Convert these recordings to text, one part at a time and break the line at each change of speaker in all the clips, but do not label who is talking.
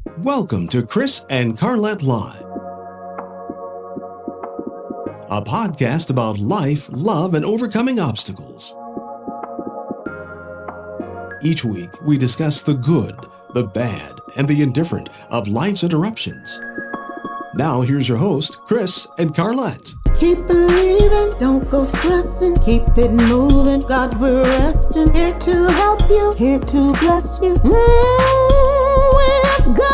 Welcome to Chris and Carlette Live, a podcast about life, love, and overcoming obstacles. Each week, we discuss the good, the bad, and the indifferent of life's interruptions. Now, here's your host, Chris and Carlette.
Keep believing, don't go stressing, keep it moving. God, we're resting, here to help you, here to bless you. With God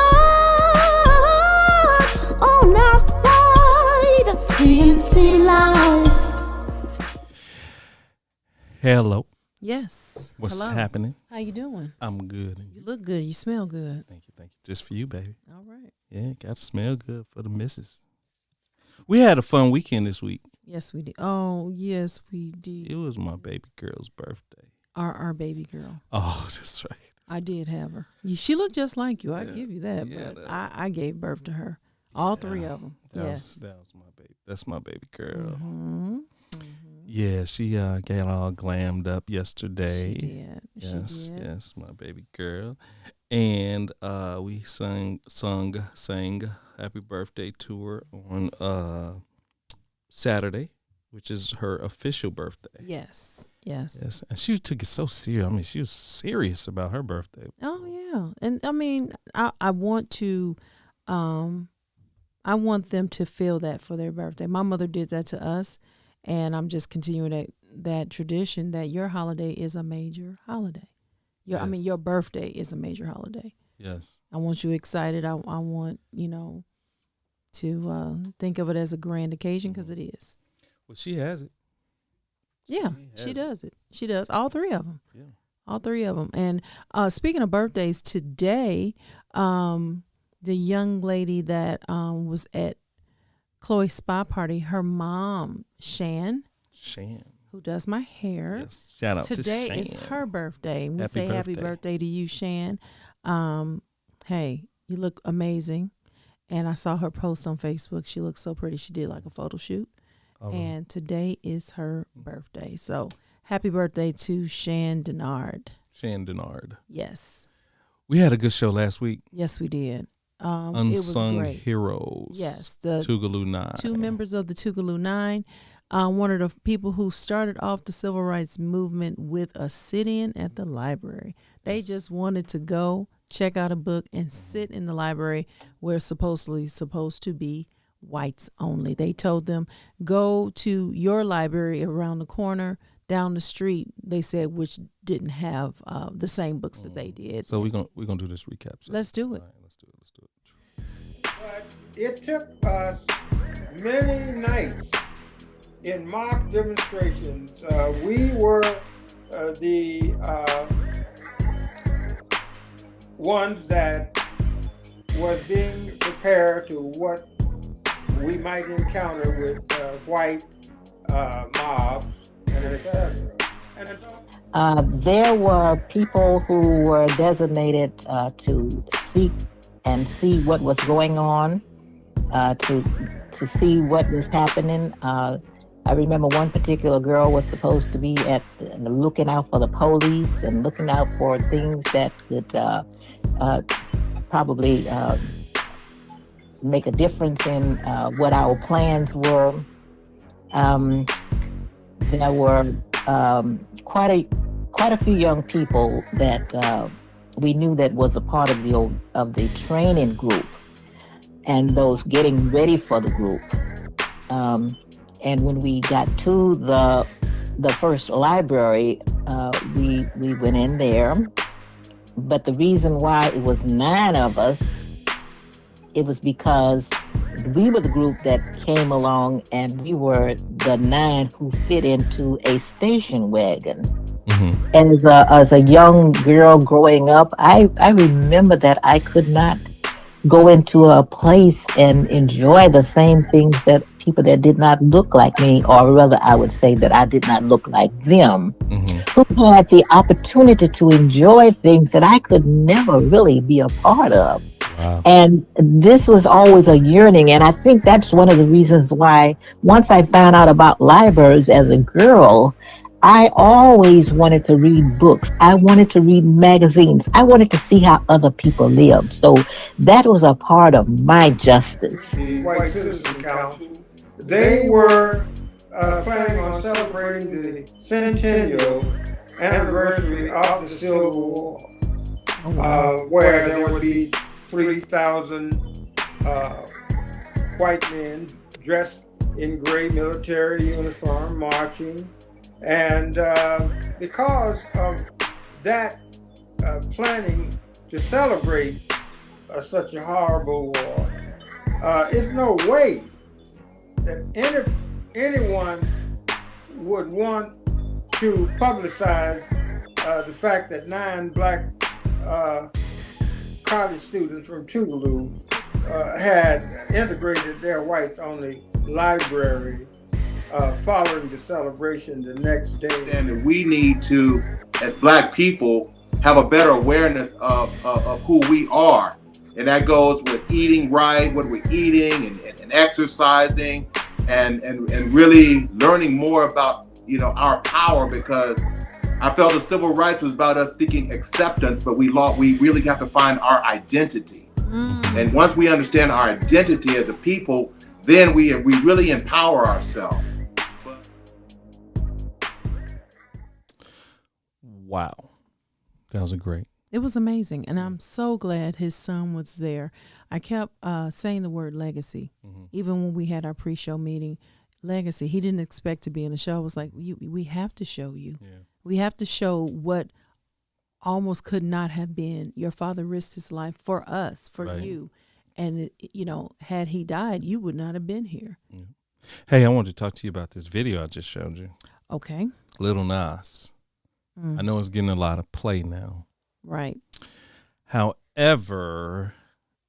on our side, CNC Life.
Hello.
Yes.
What's
Hello.
happening?
How you doing?
I'm good.
You look good. You smell good.
Thank you. Just for you, baby.
All right.
Yeah, got to smell good for the missus. We had a fun weekend this week.
Yes, we did. Oh, yes, we did.
It was my baby girl's birthday.
Our baby girl.
Oh, that's right.
I did have her. She looked just like you. I give you that.
Yeah,
but I gave birth to her. All three of them.
That
Yes.
was my baby. That's my baby girl.
Mm-hmm.
Yeah, she got all glammed up yesterday.
She did.
Yes, my baby girl. And we sang Happy Birthday to her on Saturday, which is her official birthday.
Yes.
Yes, and she took it so serious. I mean, she was serious about her birthday.
Oh yeah, and I mean, I want to, I want them to feel that for their birthday. My mother did that to us, and I'm just continuing that tradition that your holiday is a major holiday.
Yes.
I mean, your birthday is a major holiday.
Yes,
I want you excited. I want to think of it as a grand occasion because it is.
well, she has it.
Yeah, she does it. She does. All three of them.
Yeah.
All three of them. And speaking of birthdays, today, the young lady that was at Chloe's spa party, her mom, Shan, who does my hair.
Yes, shout out
Today
to Shan.
is her birthday. We
Happy
say happy
birthday.
birthday to you, Shan. Hey, you look amazing. And I saw her post on Facebook. She looks so pretty. She did like a photo shoot.
Oh,
And today is her birthday. So happy birthday to Shan Denard.
Shan Denard.
Yes.
We had a good show last week.
Yes, we did. It was
Unsung
great.
Heroes.
Yes. The
Tougaloo 9.
two members of the Tougaloo 9. One of the people who started off the civil rights movement with a sit-in at the library. They just wanted to go check out a book and sit in the library where supposed to be whites only. They told them, go to your library around the corner, down the street, they said, which didn't have the same books that they did.
So we're gonna do this recap. So.
Let's do it.
All right, let's do it.
But it took us many nights in mock demonstrations. We were the ones that were being prepared to what we might encounter with white mobs and etc.
There were people who were designated to seek and see what was going on, to see what was happening. I remember one particular girl was supposed to be looking out for the police and looking out for things that could probably make a difference in what our plans were. There were quite a few young people that we knew that was a part of the training group and those getting ready for the group. And when we got to the first library, we went in there. But the reason why it was 9 of us, it was because we were the group that came along and we were the 9 who fit into a station wagon.
Mm-hmm.
And as a young girl growing up, I remember that I could not go into a place and enjoy the same things that people that did not look like me, or rather I would say that I did not look like them, who had the opportunity to enjoy things that I could never really be a part of.
Wow.
And this was always a yearning, and I think that's one of the reasons why once I found out about libraries as a girl, I always wanted to read books. I wanted to read magazines. I wanted to see how other people lived. So that was a part of my justice.
The White Citizen Council, they were planning on celebrating the centennial anniversary of the Civil War, where there would be 3,000 white men dressed in gray military uniform marching. And because of that planning to celebrate such a horrible war, it's no way that anyone would want to publicize the fact that 9 black college students from Tougaloo had integrated their whites only library following the celebration the next day.
And we need to, as black people, have a better awareness of who we are. And that goes with eating right, what we're eating and exercising and really learning more about, our power, because I felt the civil rights was about us seeking acceptance, but we really have to find our identity. And once we understand our identity as a people, then we really empower ourselves.
Wow. That was great.
It was amazing, and I'm so glad his son was there. I kept saying the word legacy, even when we had our pre-show meeting. Legacy. He didn't expect to be in the show. I was like, we have to show you. Yeah. We have to show what almost could not have been. Your father risked his life for us, for you, and had he died, you would not have been here.
Yeah. Hey, I wanted to talk to you about this video I just showed you.
Okay.
Little Nas. I know it's getting a lot of play now.
Right.
However,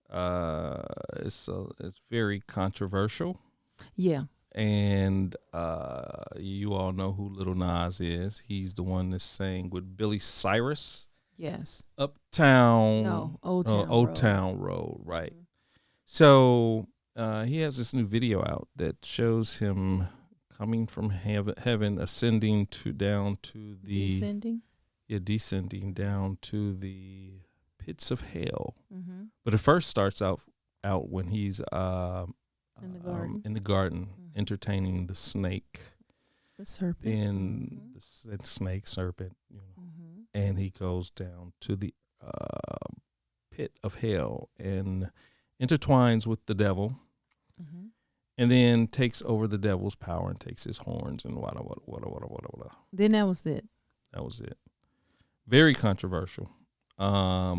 it's very controversial.
Yeah.
And you all know who Little Nas is. He's the one that's sang with Billy Cyrus.
Yes.
Uptown.
No, Old Town Road.
Old Town Road, right. So he has this new video out that shows him coming from heaven, ascending down to the...
Descending?
Yeah, descending down to the pits of hell. But it first starts out when he's in the garden entertaining the snake.
The serpent.
And the snake, serpent. And he goes down to the pit of hell and intertwines with the devil. And then takes over the devil's power and takes his horns and wada.
Then that was it.
That was it. Very controversial. I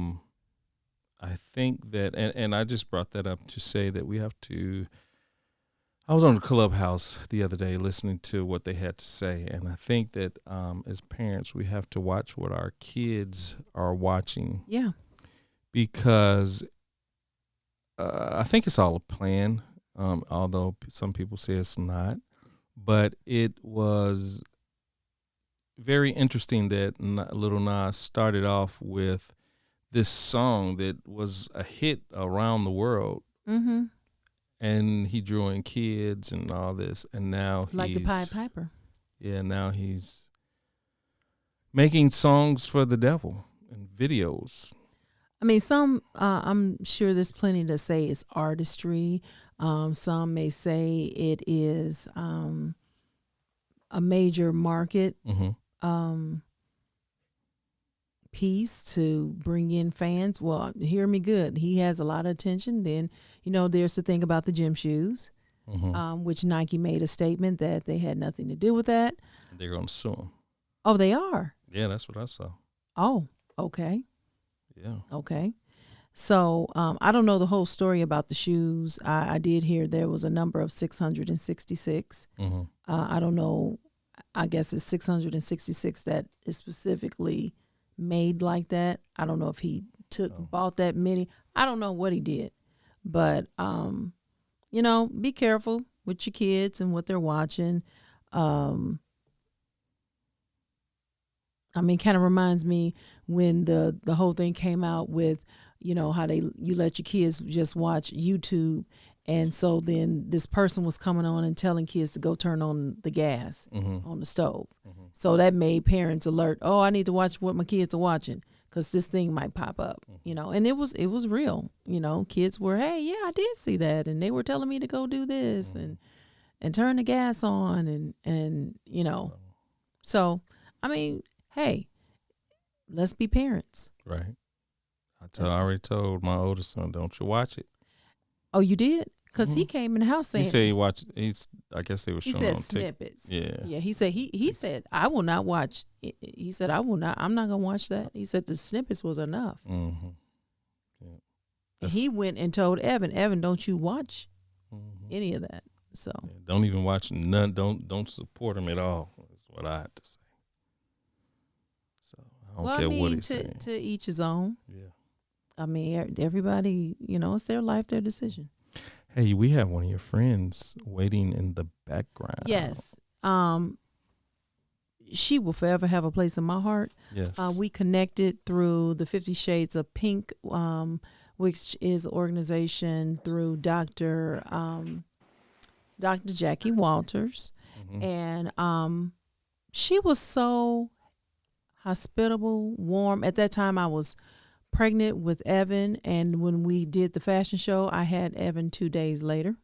think that, and I just brought that up to say that we have to, I was on the Clubhouse the other day listening to what they had to say, and I think that as parents, we have to watch what our kids are watching.
Yeah.
Because I think it's all a plan. Although some people say it's not, but it was very interesting that Little Nas started off with this song that was a hit around the world, and he drew in kids and all this, and now
like the Pied Piper.
Yeah, now he's making songs for the devil and videos.
I mean, some I'm sure there's plenty to say it's artistry. Some may say it is a major market piece to bring in fans. Well, hear me good. He has a lot of attention. Then, there's the thing about the gym shoes, which Nike made a statement that they had nothing to do with that.
They're going to sue him.
Oh, they are?
Yeah, that's what I saw.
Oh, okay.
Yeah.
Okay. So I don't know the whole story about the shoes. I did hear there was a number of 666. I don't know. I guess it's 666 that is specifically made like that. I don't know if he bought that many. I don't know what he did. But, be careful with your kids and what they're watching. Kind of reminds me when the whole thing came out with, how you let your kids just watch YouTube And so then this person was coming on and telling kids to go turn on the gas on the stove. So that made parents alert. Oh, I need to watch what my kids are watching because this thing might pop up, you know. And it was real, you know. Kids were, hey, yeah, I did see that, and they were telling me to go do this and turn the gas on and you know. So I mean, hey, let's be parents.
Right. I already told my oldest son, don't you watch it.
Oh, you did? Because he came in the house saying
he said he watched. I guess they were
he
showing
said
on
snippets.
Yeah.
He said he said I will not watch. He said I will not. I'm not gonna watch that. He said the snippets was enough.
Mm-hmm. Yeah.
And he went and told Evan, don't you watch any of that. So
don't even watch none. Don't support him at all. That's what I have to say. So I don't care what he's saying.
To each his own.
Yeah.
I mean, everybody, you know, it's their life, their decision.
Hey, we have one of your friends waiting in the background.
Yes. She will forever have a place in my heart.
Yes.
We connected through the 50 Shades of Pink, which is an organization through Dr. Jackie Walters. And she was so hospitable, warm. At that time, I was pregnant with Evan, and when we did the fashion show, I had Evan 2 days later.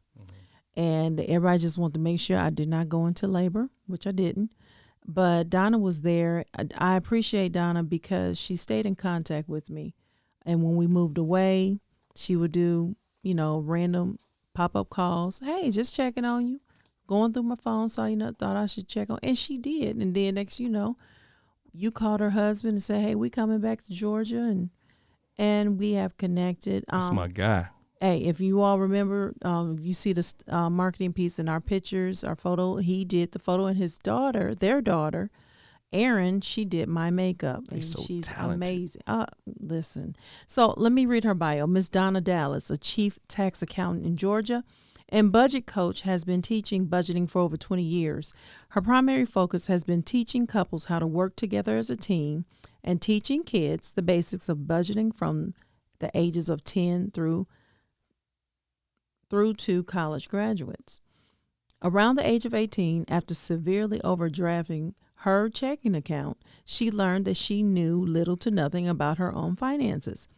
And everybody just wanted to make sure I did not go into labor, which I didn't. But Donna was there. I appreciate Donna because she stayed in contact with me. And when we moved away, she would do, you know, random pop-up calls. Hey, just checking on you. Going through my phone, saw you, thought I should check on. And she did. And then next, you know, you called her husband and said, hey, we coming back to Georgia, and we have connected.
That's my guy.
Hey, if you all remember, you see the marketing piece in our pictures, our photo. He did the photo, and his daughter, their daughter, Erin, she did my makeup, and
so
she's
talented.
amazing. Listen, so let me read her bio. Ms. Donna Dallas, a chief tax accountant in Georgia, and budget coach, has been teaching budgeting for over 20 years. Her primary focus has been teaching couples how to work together as a team and teaching kids the basics of budgeting from the ages of 10 through to college graduates. Around the age of 18, after severely overdrafting her checking account, she learned that she knew little to nothing about her own finances.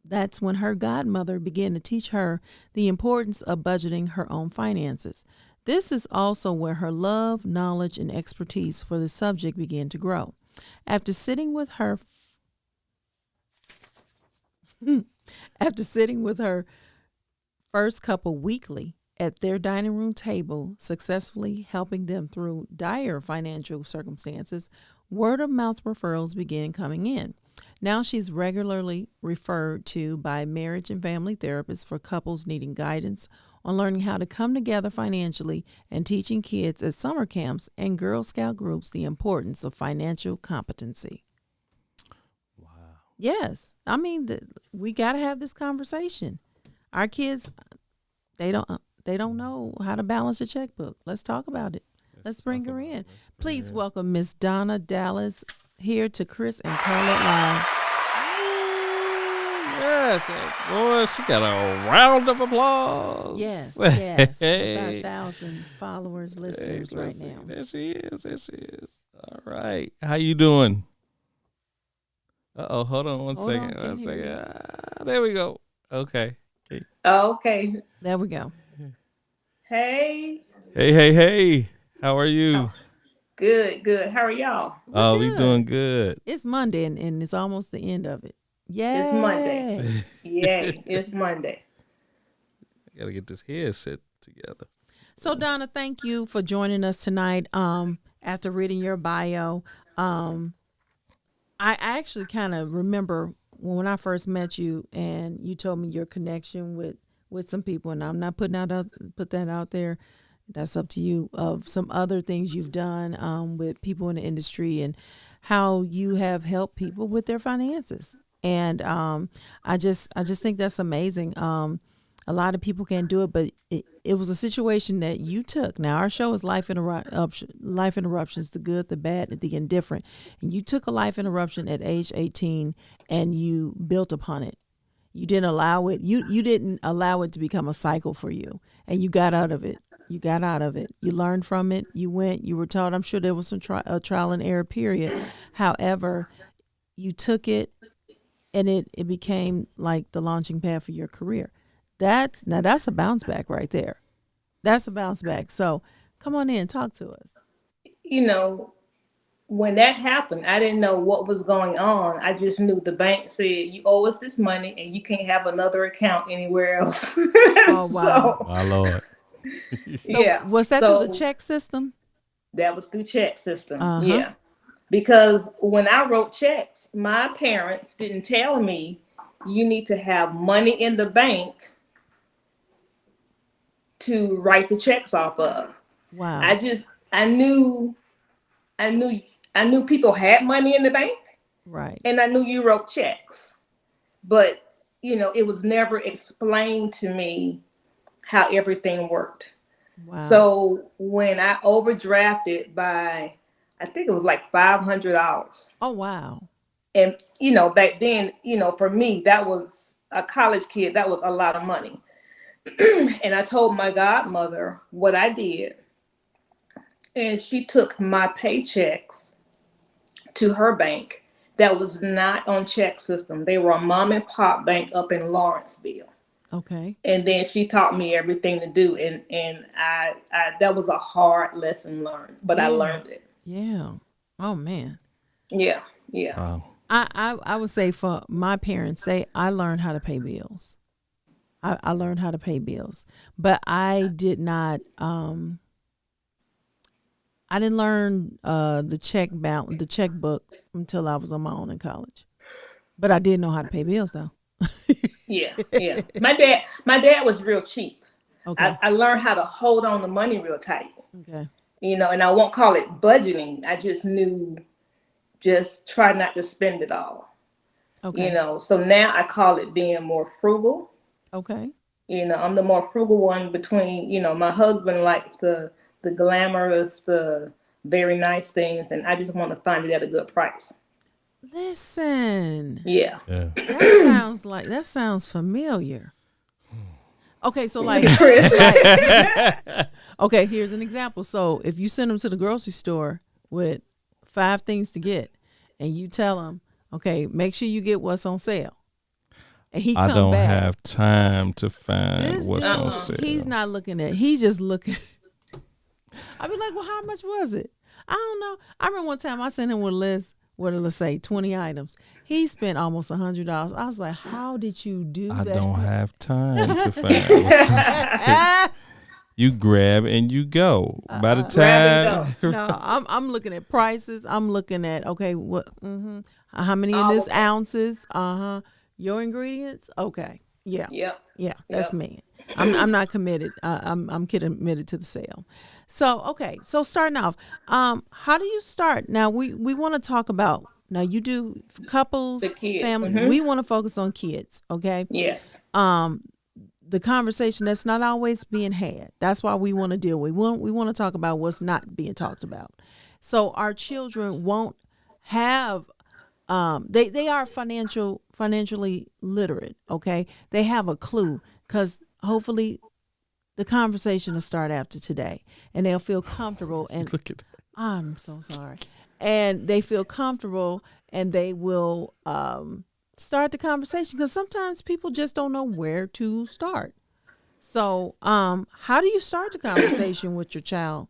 That's when her godmother began to teach her the importance of budgeting her own finances. This is also where her love, knowledge, and expertise for the subject began to grow. After sitting with her first couple weekly at their dining room table, successfully helping them through dire financial circumstances, word-of-mouth referrals began coming in. Now she's regularly referred to by marriage and family therapists for couples needing guidance on learning how to come together financially and teaching kids at summer camps and Girl Scout groups the importance of financial competency.
Wow.
Yes. I mean, we got to have this conversation. Our kids, they don't know how to balance a checkbook. Let's talk about it. Let's bring her in. Please welcome Miss Donna Dallas here to Chris and Carlette Live.
Yes, boy, she got a round of applause.
Yes. With our
Hey.
1,000 followers, listeners
Hey,
right
let's see.
now.
There she is. All right. How you doing? Uh-oh, hold on one
Hold on,
second.
can't
One
hear
second.
you.
There we go. Okay.
Okay.
There we go.
Hey.
Hey. How are you?
Good. How are y'all?
Oh, we
good.
doing good.
It's Monday and it's almost the end of it. Yay.
It's Monday. Yay. It's Monday.
I gotta get this headset together.
So Donna, thank you for joining us tonight. After reading your bio, I actually kind of remember when I first met you and you told me your connection with some people, and I'm not put that out there. That's up to you, of some other things you've done with people in the industry and how you have helped people with their finances. And I just think that's amazing. A lot of people can't do it, but it was a situation that you took. Now, our show is Life Interruptions, the good, the bad, and the indifferent. And you took a life interruption at age 18 and you built upon it. You didn't allow it. You didn't allow it to become a cycle for you, and you got out of it. You got out of it. You learned from it. You went. You were taught. I'm sure there was some a trial and error period. However, you took it, and it became like the launching pad for your career. That's a bounce back right there. That's a bounce back. So come on in, talk to us.
You know, when that happened, I didn't know what was going on. I just knew the bank said, you owe us this money and you can't have another account anywhere else.
Oh, wow.
My Lord.
So
yeah.
was that through the check system?
That was through check system.
Uh-huh.
Yeah. Because when I wrote checks, my parents didn't tell me you need to have money in the bank to write the checks off of.
Wow.
I knew people had money in the bank.
Right.
And I knew you wrote checks. But, you know, it was never explained to me how everything worked.
Wow.
So when I overdrafted by, I think it was like $500.
Oh, wow.
And, you know, back then, you know, for me, that was a college kid. That was a lot of money. And I told my godmother what I did. And she took my paychecks to her bank that was not on check system. They were a mom and pop bank up in Lawrenceville.
Okay.
And then she taught me everything to do. And I that was a hard lesson learned, but I learned it.
Yeah. Oh, man.
Yeah. Yeah.
Wow.
I would say for my parents, I learned how to pay bills. I learned how to pay bills, but I did not. I didn't learn the checkbook until I was on my own in college. But I did know how to pay bills, though.
Yeah. My dad was real cheap.
Okay.
I learned how to hold on to money real tight.
Okay.
You know, and I won't call it budgeting. I just knew, just try not to spend it all.
Okay.
You know, so now I call it being more frugal.
Okay.
You know, I'm the more frugal one between, you know, my husband likes the glamorous, the very nice things, and I just want to find it at a good price.
Listen.
Yeah.
That sounds familiar. Okay, so like, okay, here's an example. So if you send them to the grocery store with 5 things to get, and you tell them, okay, make sure you get what's on sale. And he come
I don't
back,
have time to find
this
what's
dude,
on sale.
He's not looking at. He's just looking. I'd be like, well, how much was it? I don't know. I remember one time I sent him with a list. What did it say? 20 items. He spent almost $100. I was like, how did you do that?
I don't have time to find what's on sale. You grab and you go. By the time,
no, I'm looking at prices. I'm looking at, okay, what? How many in this ounces? Your ingredients? Okay. Yeah. Yeah. That's me. I'm not committed. I'm committed to the sale. So, okay. So starting off, how do you start? Now we want to talk about, now you do couples,
The kids.
family. We want to focus on kids. Okay.
Yes.
The conversation that's not always being had. That's why we want to deal with. We want to talk about what's not being talked about. So our children won't have, they are financially literate. Okay. They have a clue, because hopefully the conversation will start after today, and they'll feel comfortable. And
look at that.
I'm so sorry. And they feel comfortable, and they will start the conversation, because sometimes people just don't know where to start. So how do you start the conversation with your child?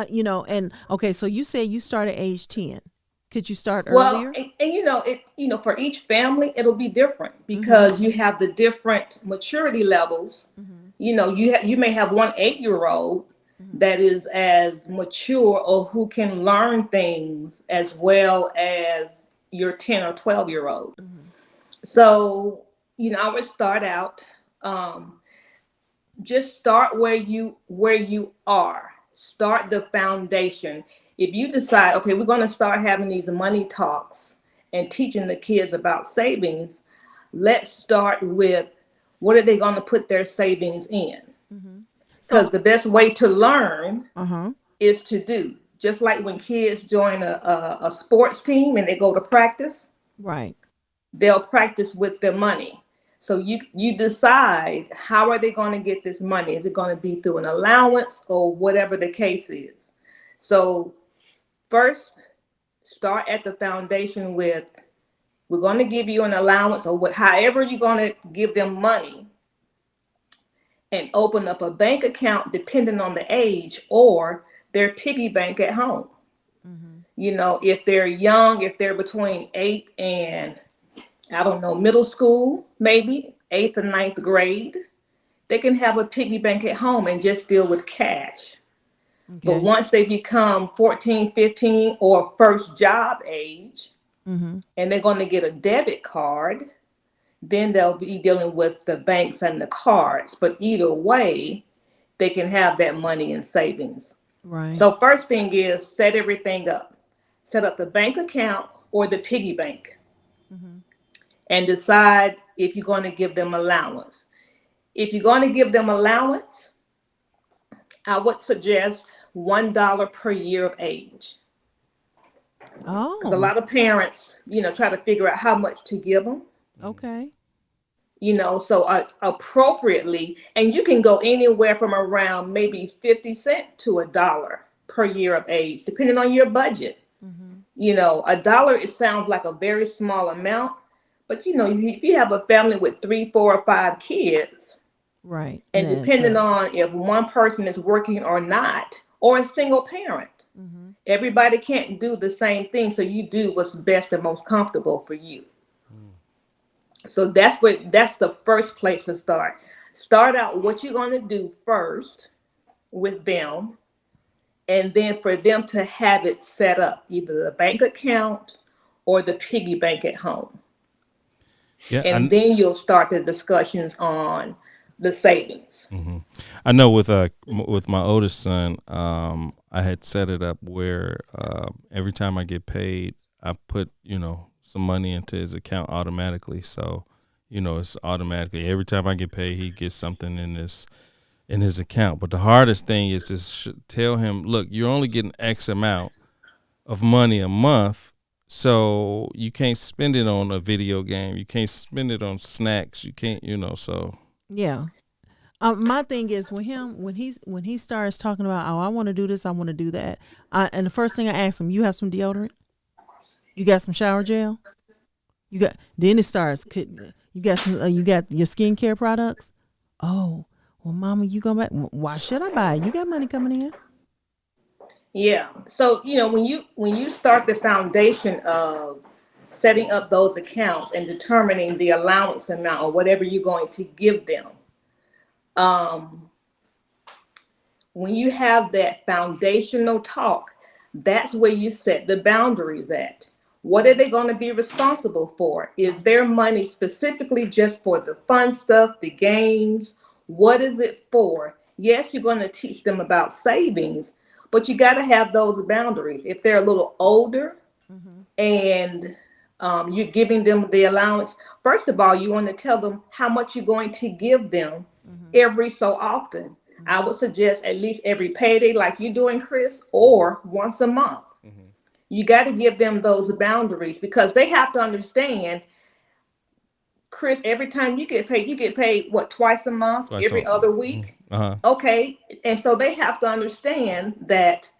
You know, and okay, so you said you start at age 10. Could you start earlier?
Well, and you know, for each family, it'll be different, because you have the different maturity levels. You know, you may have one 8-year-old that is as mature, or who can learn things as well as your 10 or 12-year-old. So, you know, I would start out, just start where you are. Start the foundation. If you decide, okay, we're going to start having these money talks and teaching the kids about savings, let's start with, what are they going to put their savings in? Because the best way to learn is to do. Just like when kids join a sports team and they go to practice,
Right.
they'll practice with their money. So you decide, how are they going to get this money? Is it going to be through an allowance or whatever the case is? So first, start at the foundation with, we're going to give you an allowance, or however you're going to give them money, and open up a bank account depending on the age, or their piggy bank at home. If they're young, if they're between 8 and, I don't know, middle school, maybe 8th and 9th grade, they can have a piggy bank at home and just deal with cash.
Okay.
But once they become 14, 15, or first job age, and they're going to get a debit card, then they'll be dealing with the banks and the cards. But either way, they can have that money in savings.
Right.
So first thing is, set everything up. Set up the bank account or the piggy bank, and decide if you're going to give them allowance. If you're going to give them allowance, I would suggest $1 per year of age.
Oh.
Because a lot of parents, try to figure out how much to give them.
Okay.
So appropriately, and you can go anywhere from around maybe 50 cents to $1 per year of age, depending on your budget. $1, it sounds like a very small amount, but if you have a family with 3, 4, or 5 kids,
right,
and depending on if one person is working or not, or a single parent, everybody can't do the same thing. So you do what's best and most comfortable for you. So that's the first place to start. Start out what you're going to do first with them, and then for them to have it set up, either the bank account or the piggy bank at home.
Yeah,
and then you'll start the discussions on the savings.
I know with my oldest son, I had set it up where every time I get paid, I put some money into his account automatically. So it's automatically every time I get paid, he gets something in his account. But the hardest thing is to tell him, look, you're only getting X amount of money a month, so you can't spend it on a video game. You can't spend it on snacks. You can't, so.
Yeah. My thing is with him, when he starts talking about, oh, I want to do this, I want to do that. And the first thing I ask him, you have some deodorant? You got some shower gel? Then it starts, you got your skincare products? Oh, well, mama, you go back. Why should I buy it? You got money coming in.
Yeah. So, when you start the foundation of setting up those accounts and determining the allowance amount or whatever you're going to give them, when you have that foundational talk, that's where you set the boundaries at. What are they going to be responsible for? Is their money specifically just for the fun stuff, the games? What is it for? Yes, you're going to teach them about savings, but you got to have those boundaries. If they're a little older and you're giving them the allowance, first of all, you want to tell them how much you're going to give them every so often. I would suggest at least every payday, like you're doing, Chris, or once a month. You got to give them those boundaries, because they have to understand, Chris, every time you get paid what, twice a month, every other week? Okay. And so they have to understand that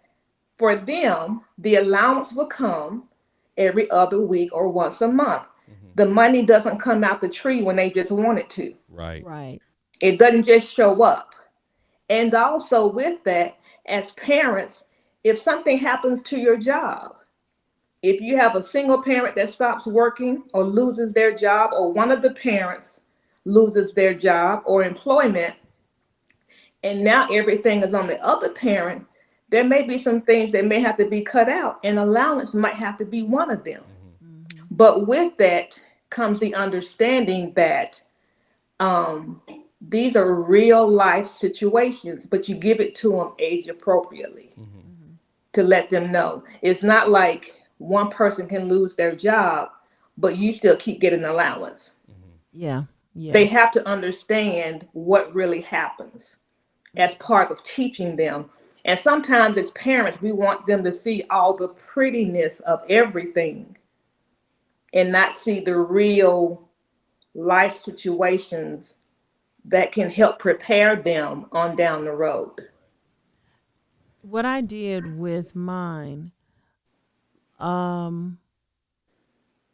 for them, the allowance will come every other week or once a month. The money doesn't come out the tree when they just want it to.
Right.
It doesn't just show up. And also with that, as parents, if something happens to your job, if you have a single parent that stops working or loses their job, or one of the parents loses their job or employment, and now everything is on the other parent, there may be some things that may have to be cut out, and allowance might have to be one of them. But with that comes the understanding that these are real life situations, but you give it to them age appropriately to let them know. It's not like one person can lose their job, but you still keep getting allowance.
Yeah.
They have to understand what really happens as part of teaching them. And sometimes as parents, we want them to see all the prettiness of everything and not see the real life situations that can help prepare them on down the road.
What I did with mine,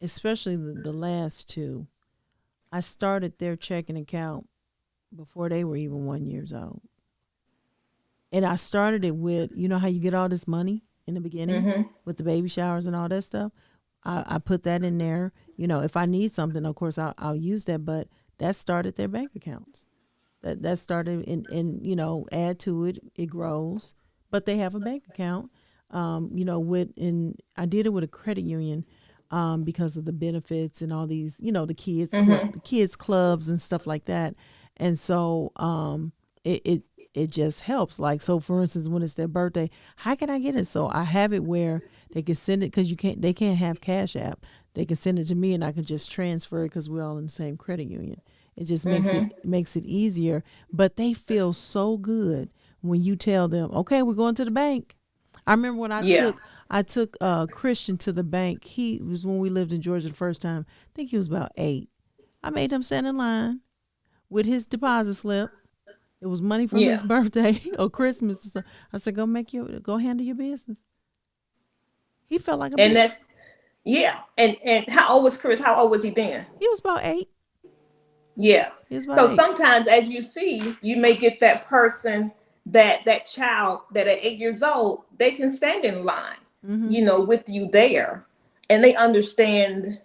especially the last two, I started their checking account before they were even 1 year old. And I started it with, you know how you get all this money in the beginning with the baby showers and all that stuff? I put that in there. You know, if I need something, of course, I'll use that. But that started their bank accounts. That started, and you know, add to it, it grows. But they have a bank account. You know, I did it with a credit union because of the benefits and all these, you know, the kids clubs and stuff like that. And so it just helps. Like, so for instance, when it's their birthday, how can I get it? So I have it where they can send it, because they can't have Cash App. They can send it to me and I can just transfer it because we're all in the same credit union. It just makes it easier. But they feel so good when you tell them, okay, we're going to the bank. I remember when I took Christian to the bank. He was, when we lived in Georgia the first time, I think he was about 8. I made him stand in line with his deposit slip. It was money from his birthday or Christmas or something. I said, go handle your business. He felt like a
And
big,
and how old was Chris? How old was he then?
he was about 8.
Yeah.
He was about
So
8.
sometimes, as you see, you may get that person, that child that at 8 years old, they can stand in line, you know, with you there, and they understand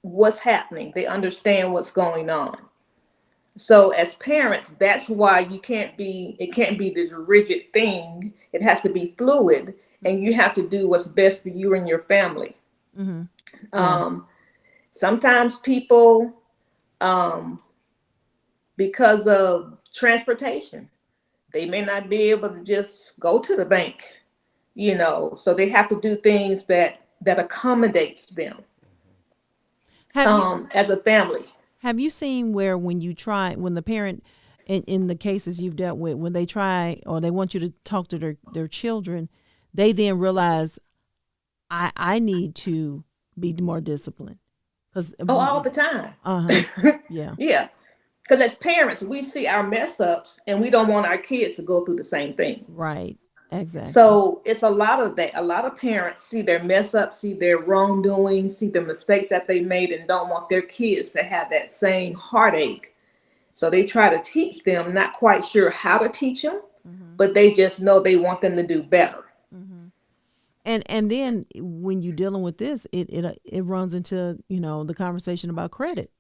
what's happening. They understand what's going on. So as parents, that's why it can't be this rigid thing. It has to be fluid, and you have to do what's best for you and your family. Sometimes people, because of transportation, they may not be able to just go to the bank, you know, so they have to do things that accommodates them as a family.
Have you seen where when the parent, in the cases you've dealt with, when they try or they want you to talk to their children, they then realize, I need to be more disciplined?
All the time.
Yeah.
Yeah. Because as parents, we see our mess ups and we don't want our kids to go through the same thing.
Right. Exactly.
So it's a lot of that. A lot of parents see their mess ups, see their wrongdoing, see the mistakes that they made, and don't want their kids to have that same heartache. So they try to teach them, not quite sure how to teach them, but they just know they want them to do better.
And then when you're dealing with this, it runs into, you know, the conversation about credit.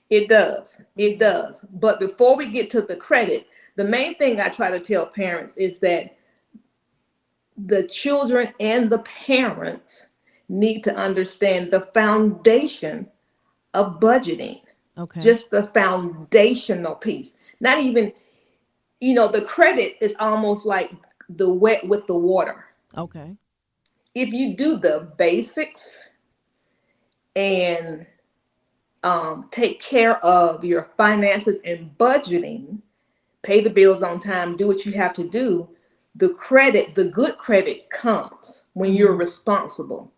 It does. It does. But before we get to the credit, the main thing I try to tell parents is that the children and the parents need to understand the foundation of budgeting.
Okay.
Just the foundational piece. Not even, you know, the credit is almost like the wet with the water.
Okay.
If you do the basics and take care of your finances and budgeting, pay the bills on time, do what you have to do, the good credit comes when you're responsible.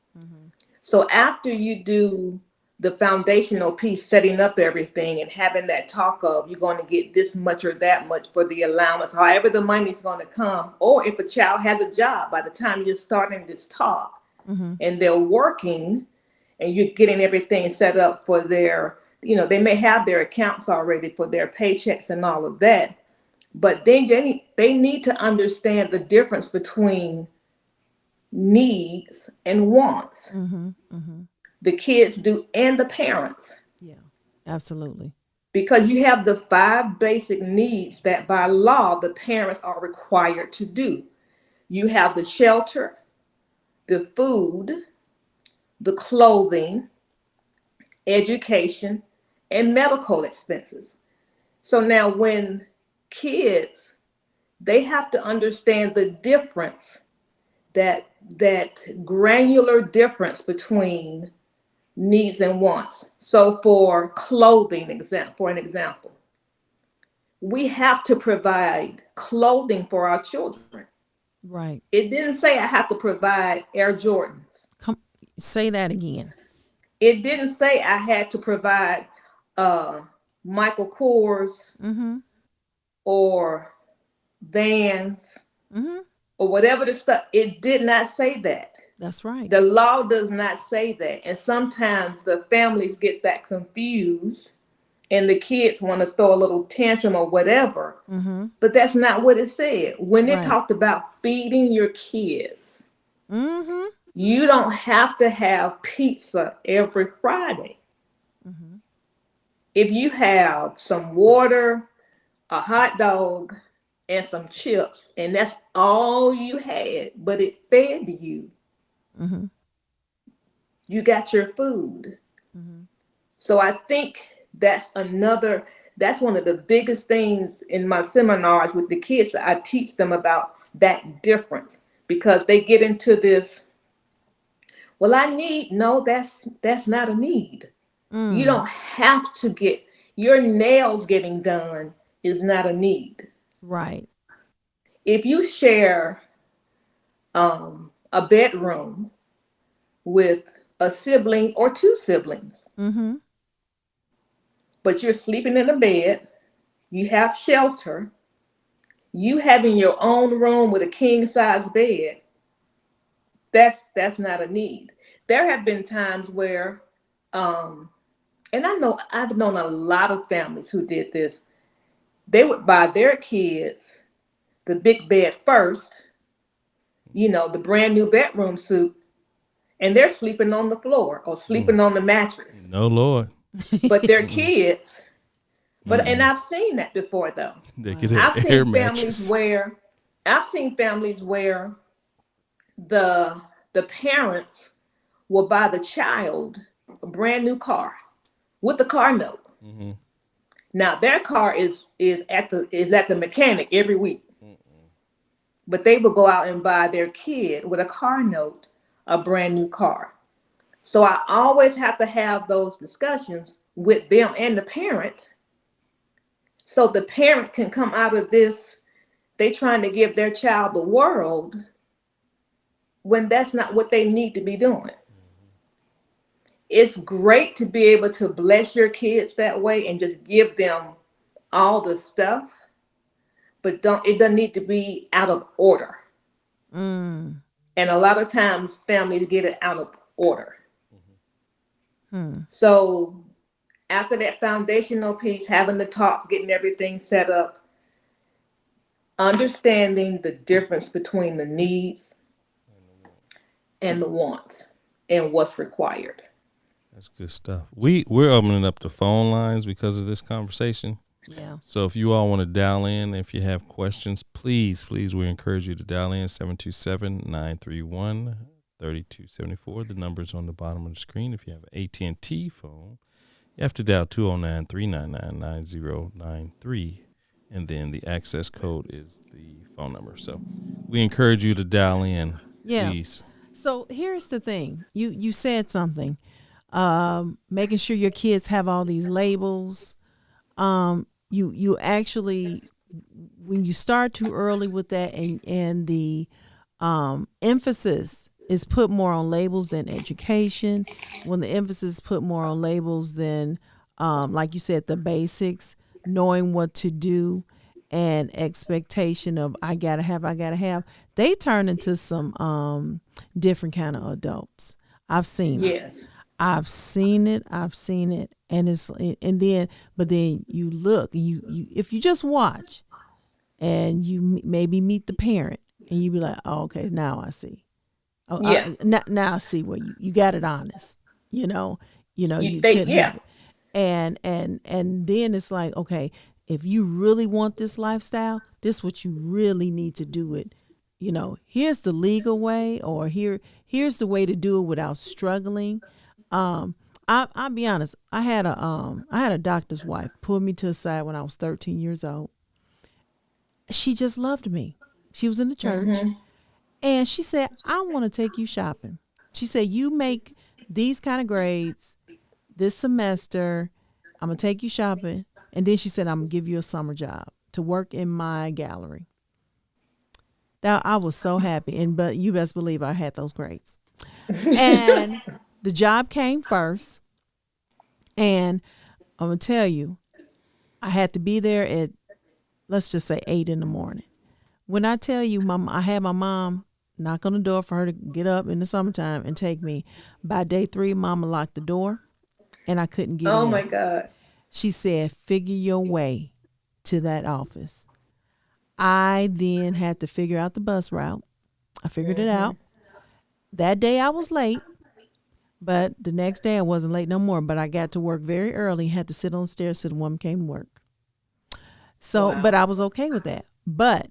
So after you do the foundational piece, setting up everything and having that talk of you're going to get this much or that much for the allowance, however the money's going to come, or if a child has a job, by the time you're starting this talk and they're working and you're getting everything set up for their, you know, they may have their accounts already for their paychecks and all of that, but then they need to understand the difference between needs and wants. The kids do, and the parents.
Yeah, absolutely.
Because you have the 5 basic needs that by law the parents are required to do. You have the shelter, the food, the clothing, education, and medical expenses. So now when kids, they have to understand the difference, that granular difference between needs and wants. So for clothing, for an example, we have to provide clothing for our children.
Right.
It didn't say I have to provide Air Jordans.
Say that again.
It didn't say I had to provide Michael Kors
Mm-hmm.
or Vans
Mm-hmm.
or whatever the stuff. It did not say that.
That's right.
The law does not say that. And sometimes the families get that confused and the kids want to throw a little tantrum or whatever.
Mm-hmm.
But that's not what it said. When it
Right.
talked about feeding your kids,
Mm-hmm.
you don't have to have pizza every Friday.
Mm-hmm.
If you have some water, a hot dog, and some chips, and that's all you had, but it fed you,
Mm-hmm.
you got your food.
Mm-hmm.
So I think that's one of the biggest things in my seminars with the kids. I teach them about that difference because they get into this, well, I need, no, that's not a need. You
Mm.
don't have to get your nails getting done is not a need.
Right.
If you share a bedroom with a sibling or two siblings,
Mm-hmm.
but you're sleeping in a bed, you have shelter, you having your own room with a king size bed, that's not a need. There have been times where, and I've known a lot of families who did this. They would buy their kids the big bed first, the brand new bedroom suit, and they're sleeping on the floor or sleeping on the mattress.
No, Lord.
But their
Mm-mm.
kids, and
Mm-mm.
I've seen that before though.
They get
I've
an air
seen families
mattress.
where I've seen families where the parents will buy the child a brand new car with the car note.
Mm-hmm.
Now their car is at the mechanic every week, but they will go out and buy their kid with a car note a brand new car. So I always have to have those discussions with them and the parent, so the parent can come out of this. They trying to give their child the world when that's not what they need to be doing. It's great to be able to bless your kids that way and just give them all the stuff, but it doesn't need to be out of order.
Mm.
And a lot of times families get it out of order.
Hmm.
So after that foundational piece, having the talks, getting everything set up, understanding the difference between the needs and the wants and what's required.
That's good stuff. We're opening up the phone lines because of this conversation.
Yeah.
So if you all want to dial in, if you have questions, please, we encourage you to dial in 727-931-3274. The number's on the bottom of the screen. If you have an AT&T phone, you have to dial 209-399-9093. And then the access code is the phone number. So we encourage you to dial in,
Yeah.
please.
So here's the thing. You said something. Making sure your kids have all these labels. You actually, when you start too early with that, and the emphasis is put more on labels than education. When the emphasis is put more on labels than, like you said, the basics, knowing what to do, and expectation of I gotta have, they turn into some different kind of adults. I've seen it.
Yes.
I've seen it, and but then you look, you if you just watch, and you maybe meet the parent, and you be like, oh, okay, now I see. Oh,
Yeah.
Now I see where you got it honest. You couldn't
yeah.
have it. And then it's like, okay, if you really want this lifestyle, this is what you really need to do it. Here's the legal way, or here's the way to do it without struggling. I'll be honest. I had a doctor's wife pull me to the side when I was 13 years old. She just loved me. She was in the church, and she said, "I want to take you shopping." She said, "You make these kind of grades this semester. I'm gonna take you shopping." And then she said, "I'm gonna give you a summer job to work in my gallery." Now I was so happy, but you best believe I had those grades. And the job came first, and I'm gonna tell you, I had to be there at, let's just say, 8 in the morning. When I tell you, I had my mom knock on the door for her to get up in the summertime and take me. By day 3, Mama locked the door, and I couldn't get in.
Oh my God.
She said, "Figure your way to that office." I then had to figure out the bus route. I figured it out. That day I was late, but the next day I wasn't late no more. But I got to work very early, had to sit on the stairs till the woman came to work. So,
Wow.
but I was okay with that. But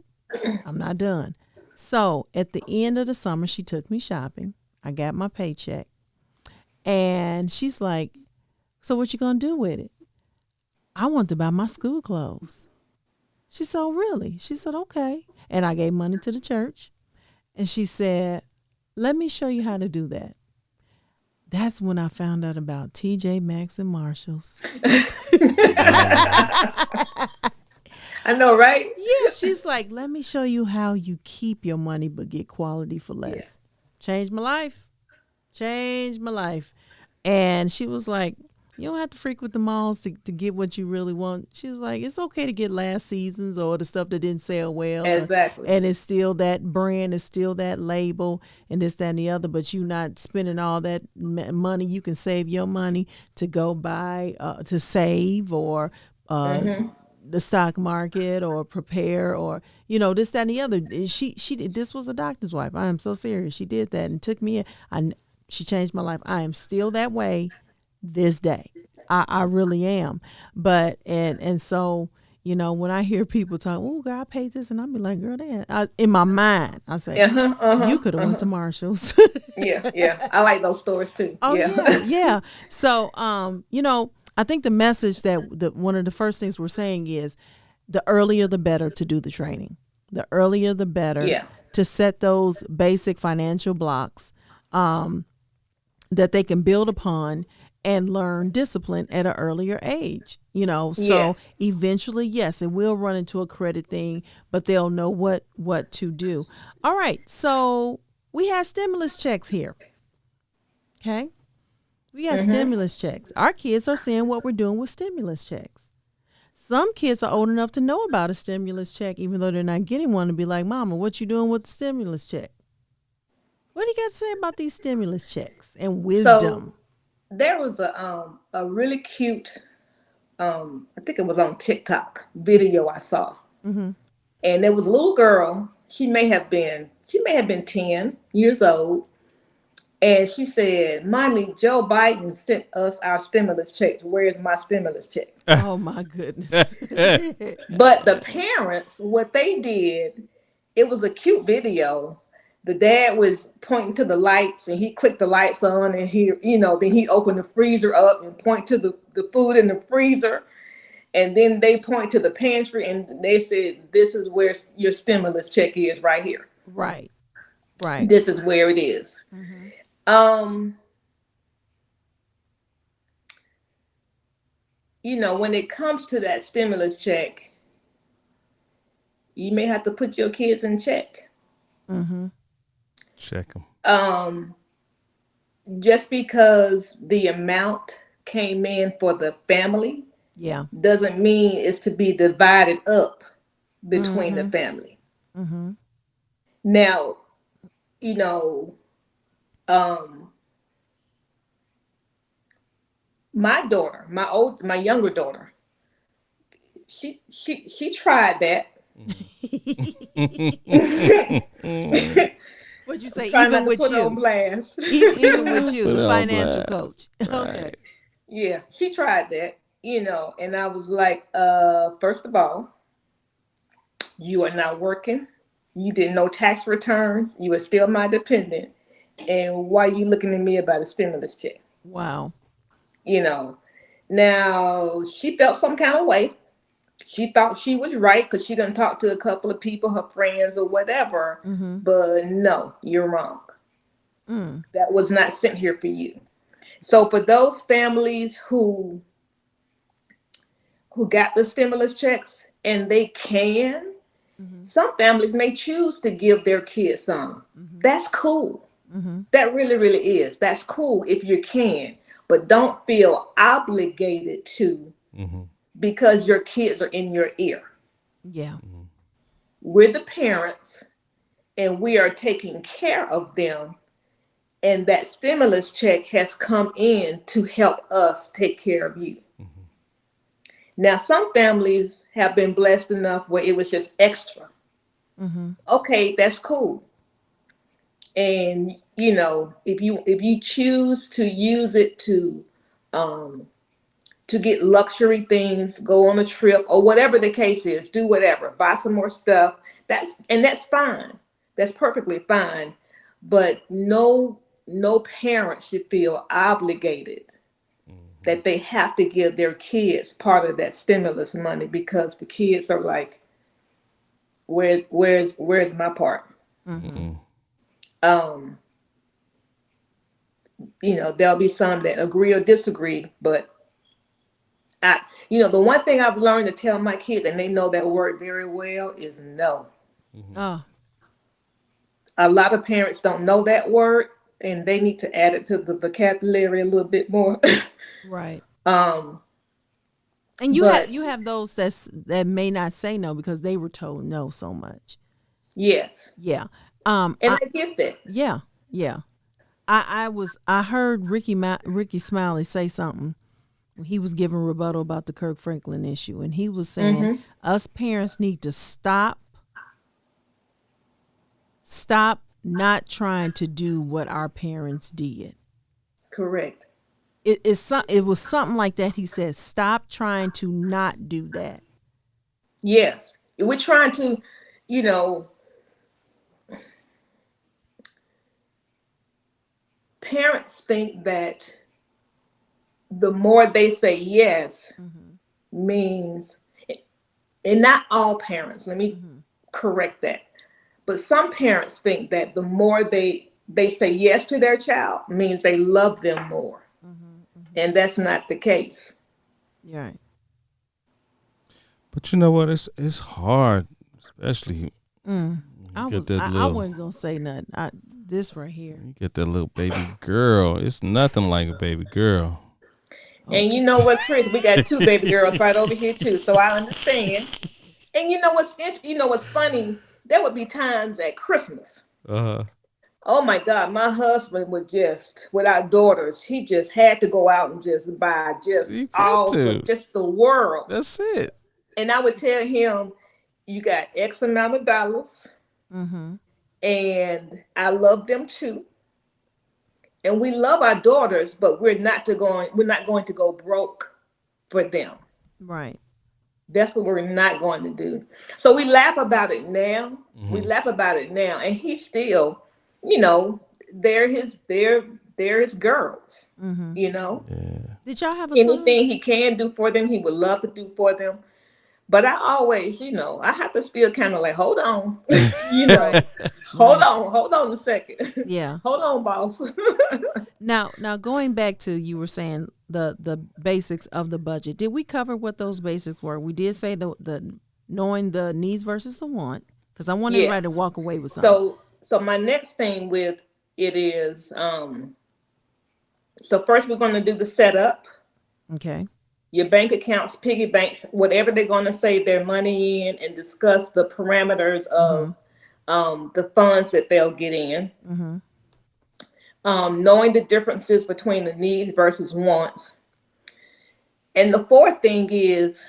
I'm not done. So at the end of the summer, she took me shopping. I got my paycheck. And she's like, "So what you gonna do with it?" "I want to buy my school clothes." She said, "Oh, really?" She said, "Okay." And I gave money to the church. And she said, "Let me show you how to do that." That's when I found out about TJ Maxx and Marshalls.
I know, right?
Yeah, she's like, "Let me show you how you keep your money but get quality for less." Changed my life. Changed my life. And she was like, "You don't have to frequent the malls to get what you really want." She was like, "It's okay to get last season's or the stuff that didn't sell well.
Exactly.
And it's still that brand, it's still that label and this, that, and the other, but you're not spending all that money. You can save your money to go buy, to save or the stock market or prepare or, this, that, and the other." She did. This was a doctor's wife. I am so serious. She did that and took me in. She changed my life. I am still that way this day. I really am. But and so, when I hear people talk, "Oh, girl, I paid this," and I be like, "Girl, in my mind, I say, you could have went to Marshall's."
Yeah. I like those stores too.
Oh yeah. So I think the message that one of the first things we're saying is the earlier the better to do the training. The earlier the better to set those basic financial blocks that they can build upon and learn discipline at an earlier age, so eventually, yes, it will run into a credit thing, but they'll know what to do. All right. So we have stimulus checks here. Okay. We got stimulus checks. Our kids are seeing what we're doing with stimulus checks. Some kids are old enough to know about a stimulus check, even though they're not getting one, to be like, "Mama, what you doing with the stimulus check?" What do you got to say about these stimulus checks and wisdom?
So there was a really cute, I think it was on TikTok video I saw, and there was a little girl. She may have been 10 years old, and she said, "Mommy, Joe Biden sent us our stimulus checks. Where's my stimulus check?"
Oh my goodness.
But the parents, what they did, it was a cute video. The dad was pointing to the lights and he clicked the lights on and then he opened the freezer up and point to the food in the freezer. And then they point to the pantry and they said, "This is where your stimulus check is right here.
Right.
This is where it is." When it comes to that stimulus check, you may have to put your kids in check.
Check them.
Just because the amount came in for the family doesn't mean it's to be divided up between the family. Now, my daughter, my younger daughter, she tried that.
What'd you say?
Trying
Even
not to
with
put
you,
on blast.
even with you,
Put
the
on
financial
blast.
coach. Okay.
Right.
Yeah, she tried that, and I was like, first of all, you are not working. You did no tax returns. You are still my dependent. And why are you looking at me about a stimulus check?
Wow.
Now she felt some kind of way. She thought she was right because she done talked to a couple of people, her friends or whatever. But no, you're wrong. That was not sent here for you. So for those families who got the stimulus checks and they can, some families may choose to give their kids some. That's cool. That really, really is. That's cool if you can, but don't feel obligated to because your kids are in your ear.
Yeah.
We're the parents and we are taking care of them. And that stimulus check has come in to help us take care of you. Now, some families have been blessed enough where it was just extra. Okay, that's cool. And you know, if you choose to use it to get luxury things, go on a trip or whatever the case is, do whatever, buy some more stuff. That's fine. That's perfectly fine. But no parent should feel obligated that they have to give their kids part of that stimulus money because the kids are like, where's my part? You know, there'll be some that agree or disagree, but the one thing I've learned to tell my kids, and they know that word very well, is no.
Oh.
A lot of parents don't know that word, and they need to add it to the vocabulary a little bit more.
Right.
Um,
And you
but
have those that may not say no because they were told no so much.
yes,
Yeah.
and I get that.
Yeah. Yeah. I heard Ricky Smiley say something. He was giving rebuttal about the Kirk Franklin issue, and he was saying us parents need to stop not trying to do what our parents did.
Correct.
It was something like that. He said, stop trying to not do that.
Yes, we're trying to, parents think that the more they say yes means, and not all parents, let me correct that, but some parents think that the more they say yes to their child means they love them more. And that's not the case.
You're right.
But you know what? It's hard, especially
I wasn't gonna say nothing. This right here.
You get that little baby girl. It's nothing like a baby girl.
And you know what, Chris? We got two baby girls right over here too, so I understand. And you know what's funny? There would be times at Christmas. Oh my God, my husband would just, with our daughters, he just had to go out and just buy just the world.
That's it.
And I would tell him, you got X amount of dollars, and I love them too. And we love our daughters, but we're not going to go broke for them.
Right.
That's what we're not going to do. So we laugh about it now. We laugh about it now, and he still, they're his girls.
Yeah.
Did y'all have
anything he can do for them, he would love to do for them. But I always, I have to still kind of like, hold on, hold on a second.
Yeah.
Hold on, boss.
Now going back to, you were saying the basics of the budget. Did we cover what those basics were? We did say the knowing the needs versus the want, because I want everybody to walk away with something.
So my next thing with it is, so first we're going to do the setup.
Okay.
Your bank accounts, piggy banks, whatever they're going to save their money in, and discuss the parameters of the funds that they'll get in. Knowing the differences between the needs versus wants. And the fourth thing is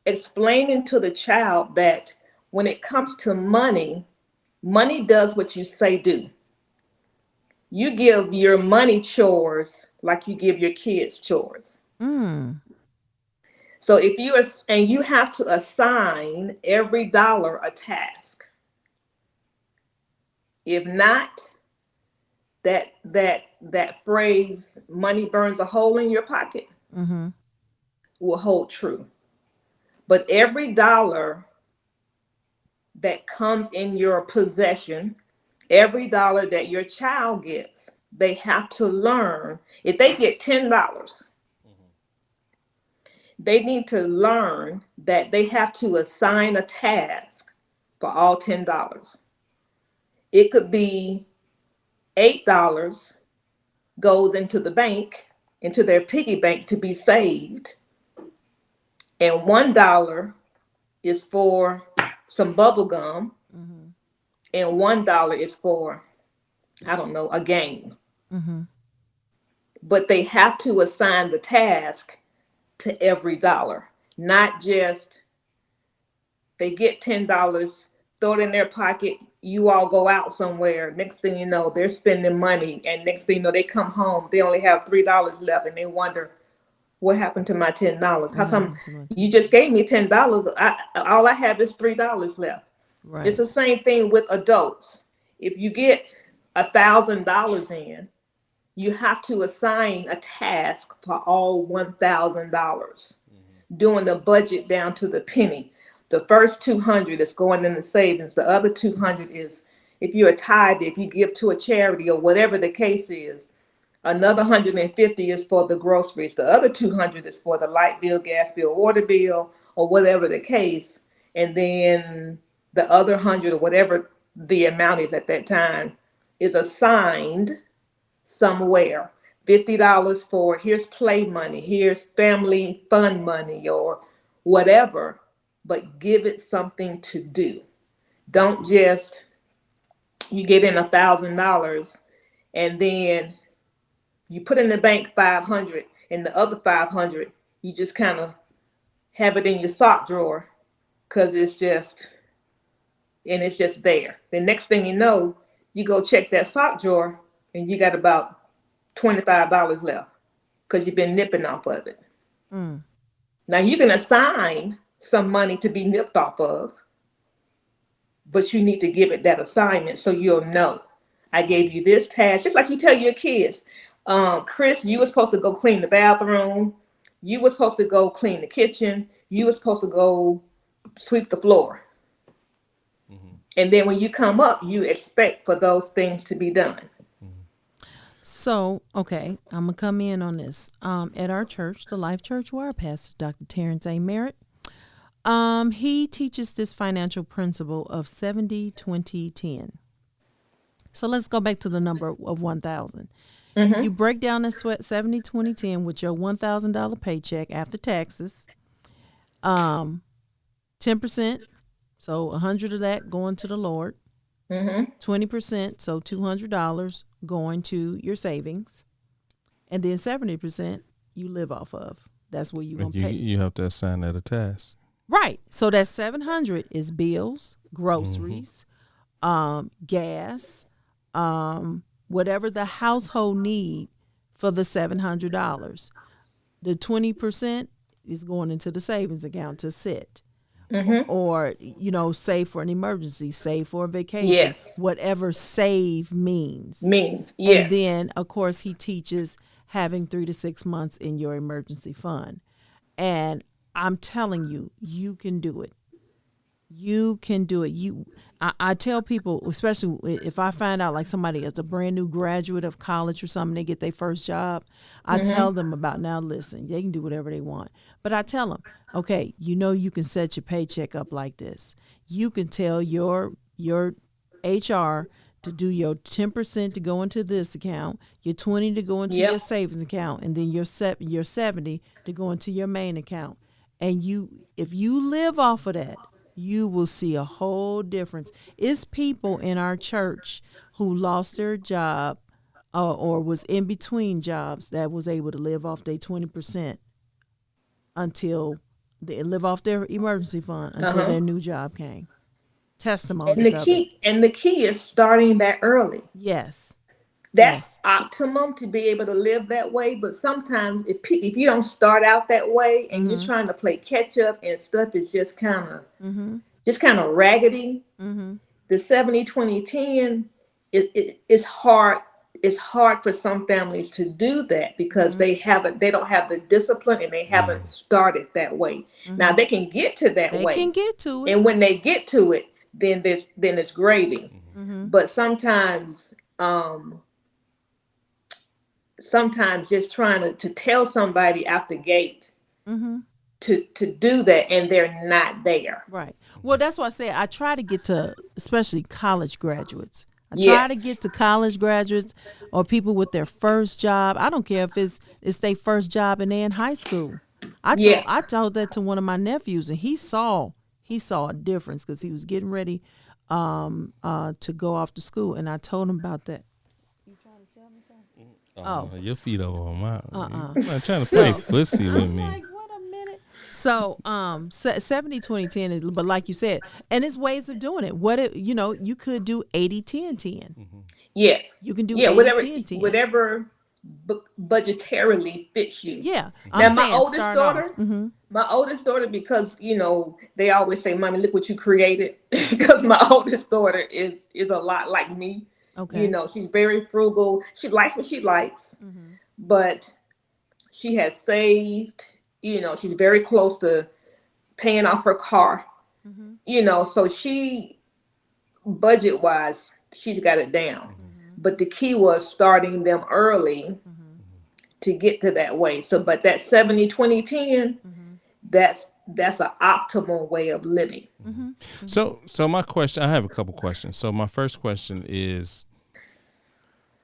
explaining to the child that when it comes to money, money does what you say do. You give your money chores like you give your kids chores. So if you have to assign every dollar a task. If not, that phrase, money burns a hole in your pocket, will hold true. But every dollar that comes in your possession, every dollar that your child gets, they have to learn. If they get $10, they need to learn that they have to assign a task for all $10. It could be $8 goes into the bank, into their piggy bank to be saved, and $1 is for some bubble gum, and $1 is for, I don't know, a game. But they have to assign the task to every dollar, not just they get $10, throw it in their pocket, you all go out somewhere. Next thing you know, they're spending money, and next thing you know, they come home, they only have $3 left, and they wonder, what happened to my $10? How come you just gave me $10? All I have is $3 left.
Right.
It's the same thing with adults. If you get $1,000 in, you have to assign a task for all $1,000, doing the budget down to the penny. The first 200 is going in the savings. The other 200 is if you're a tithe, if you give to a charity or whatever the case is. Another 150 is for the groceries. The other 200 is for the light bill, gas bill, water bill, or whatever the case. And then the other 100 or whatever the amount is at that time is assigned somewhere. $50 for here's play money, here's family fun money, or whatever. But give it something to do. Don't just, you get in $1,000 and then you put in the bank 500 and the other 500, you just kind of have it in your sock drawer because it's just there. The next thing you know, you go check that sock drawer and you got about $25 left because you've been nipping off of it. Now you can assign some money to be nipped off of, but you need to give it that assignment so you'll know. I gave you this task, just like you tell your kids, Chris, you were supposed to go clean the bathroom. You were supposed to go clean the kitchen. You were supposed to go sweep the floor. And then when you come up, you expect for those things to be done.
So, okay, I'm going to come in on this. At our church, the Life Church, where our pastor, Dr. Terrence A. Merritt, he teaches this financial principle of 70-20-10. So let's go back to the number of 1,000. You break down that 70-20-10 with your $1,000 paycheck after taxes. 10%, so 100 of that going to the Lord. 20%, so $200 going to your savings. And then 70% you live off of. That's where you're going to pay.
You have to assign that a task.
Right. So that 700 is bills, groceries, gas, whatever the household need for the $700. The 20% is going into the savings account to sit. Or, save for an emergency, save for a vacation.
Yes.
Whatever save means.
Yes.
And then, of course, he teaches having 3 to 6 months in your emergency fund. And I'm telling you, you can do it. You can do it. I tell people, especially if I find out like somebody is a brand new graduate of college or something, they get their first job, I tell them about, now listen, they can do whatever they want. But I tell them, okay, you can set your paycheck up like this. You can tell your HR to do your 10% to go into this account, your 20 to go into your savings account, and then your 70 to go into your main account. And if you live off of that, you will see a whole difference. It's people in our church who lost their job or was in between jobs that was able to live off their 20% until they live off their emergency fund until their new job came. Testimonies.
And the key is starting that early.
Yes.
That's optimum to be able to live that way. But sometimes if you don't start out that way and you're trying to play catch up and stuff is just kind of raggedy, the 70-20-10 it's hard. It's hard for some families to do that because they don't have the discipline and they haven't started that way. Now they can get to that way.
They can get to it.
And when they get to it, then it's gravy. But sometimes just trying to tell somebody out the gate to do that and they're not there.
Right. Well, that's why I say I try to get to, especially college graduates. I try to
Yes.
get to college graduates or people with their first job. I don't care if it's their first job and they're in high school.
Yeah.
I told that to one of my nephews, and he saw a difference because he was getting ready to go off to school, and I told him about that. Oh.
Your feet over on my. I'm not trying to play fussy with me.
Like, wait a minute. So 70 20 10 is, but like you said, and it's ways of doing it. You could do 80 10 10.
Yes.
You can do
Yeah,
80
whatever
10 10.
whatever budgetarily fits you.
Yeah.
Now
I'm saying start off.
my oldest daughter, because they always say, "Mommy, look what you created." Because my oldest daughter is a lot like me.
Okay.
She's very frugal. She likes what she likes, but she has saved. She's very close to paying off her car. So she, budget wise, she's got it down. But the key was starting them early to get to that way. So, but that 70 20 10, that's an optimal way of living.
So my question, I have a couple questions. So my first question is,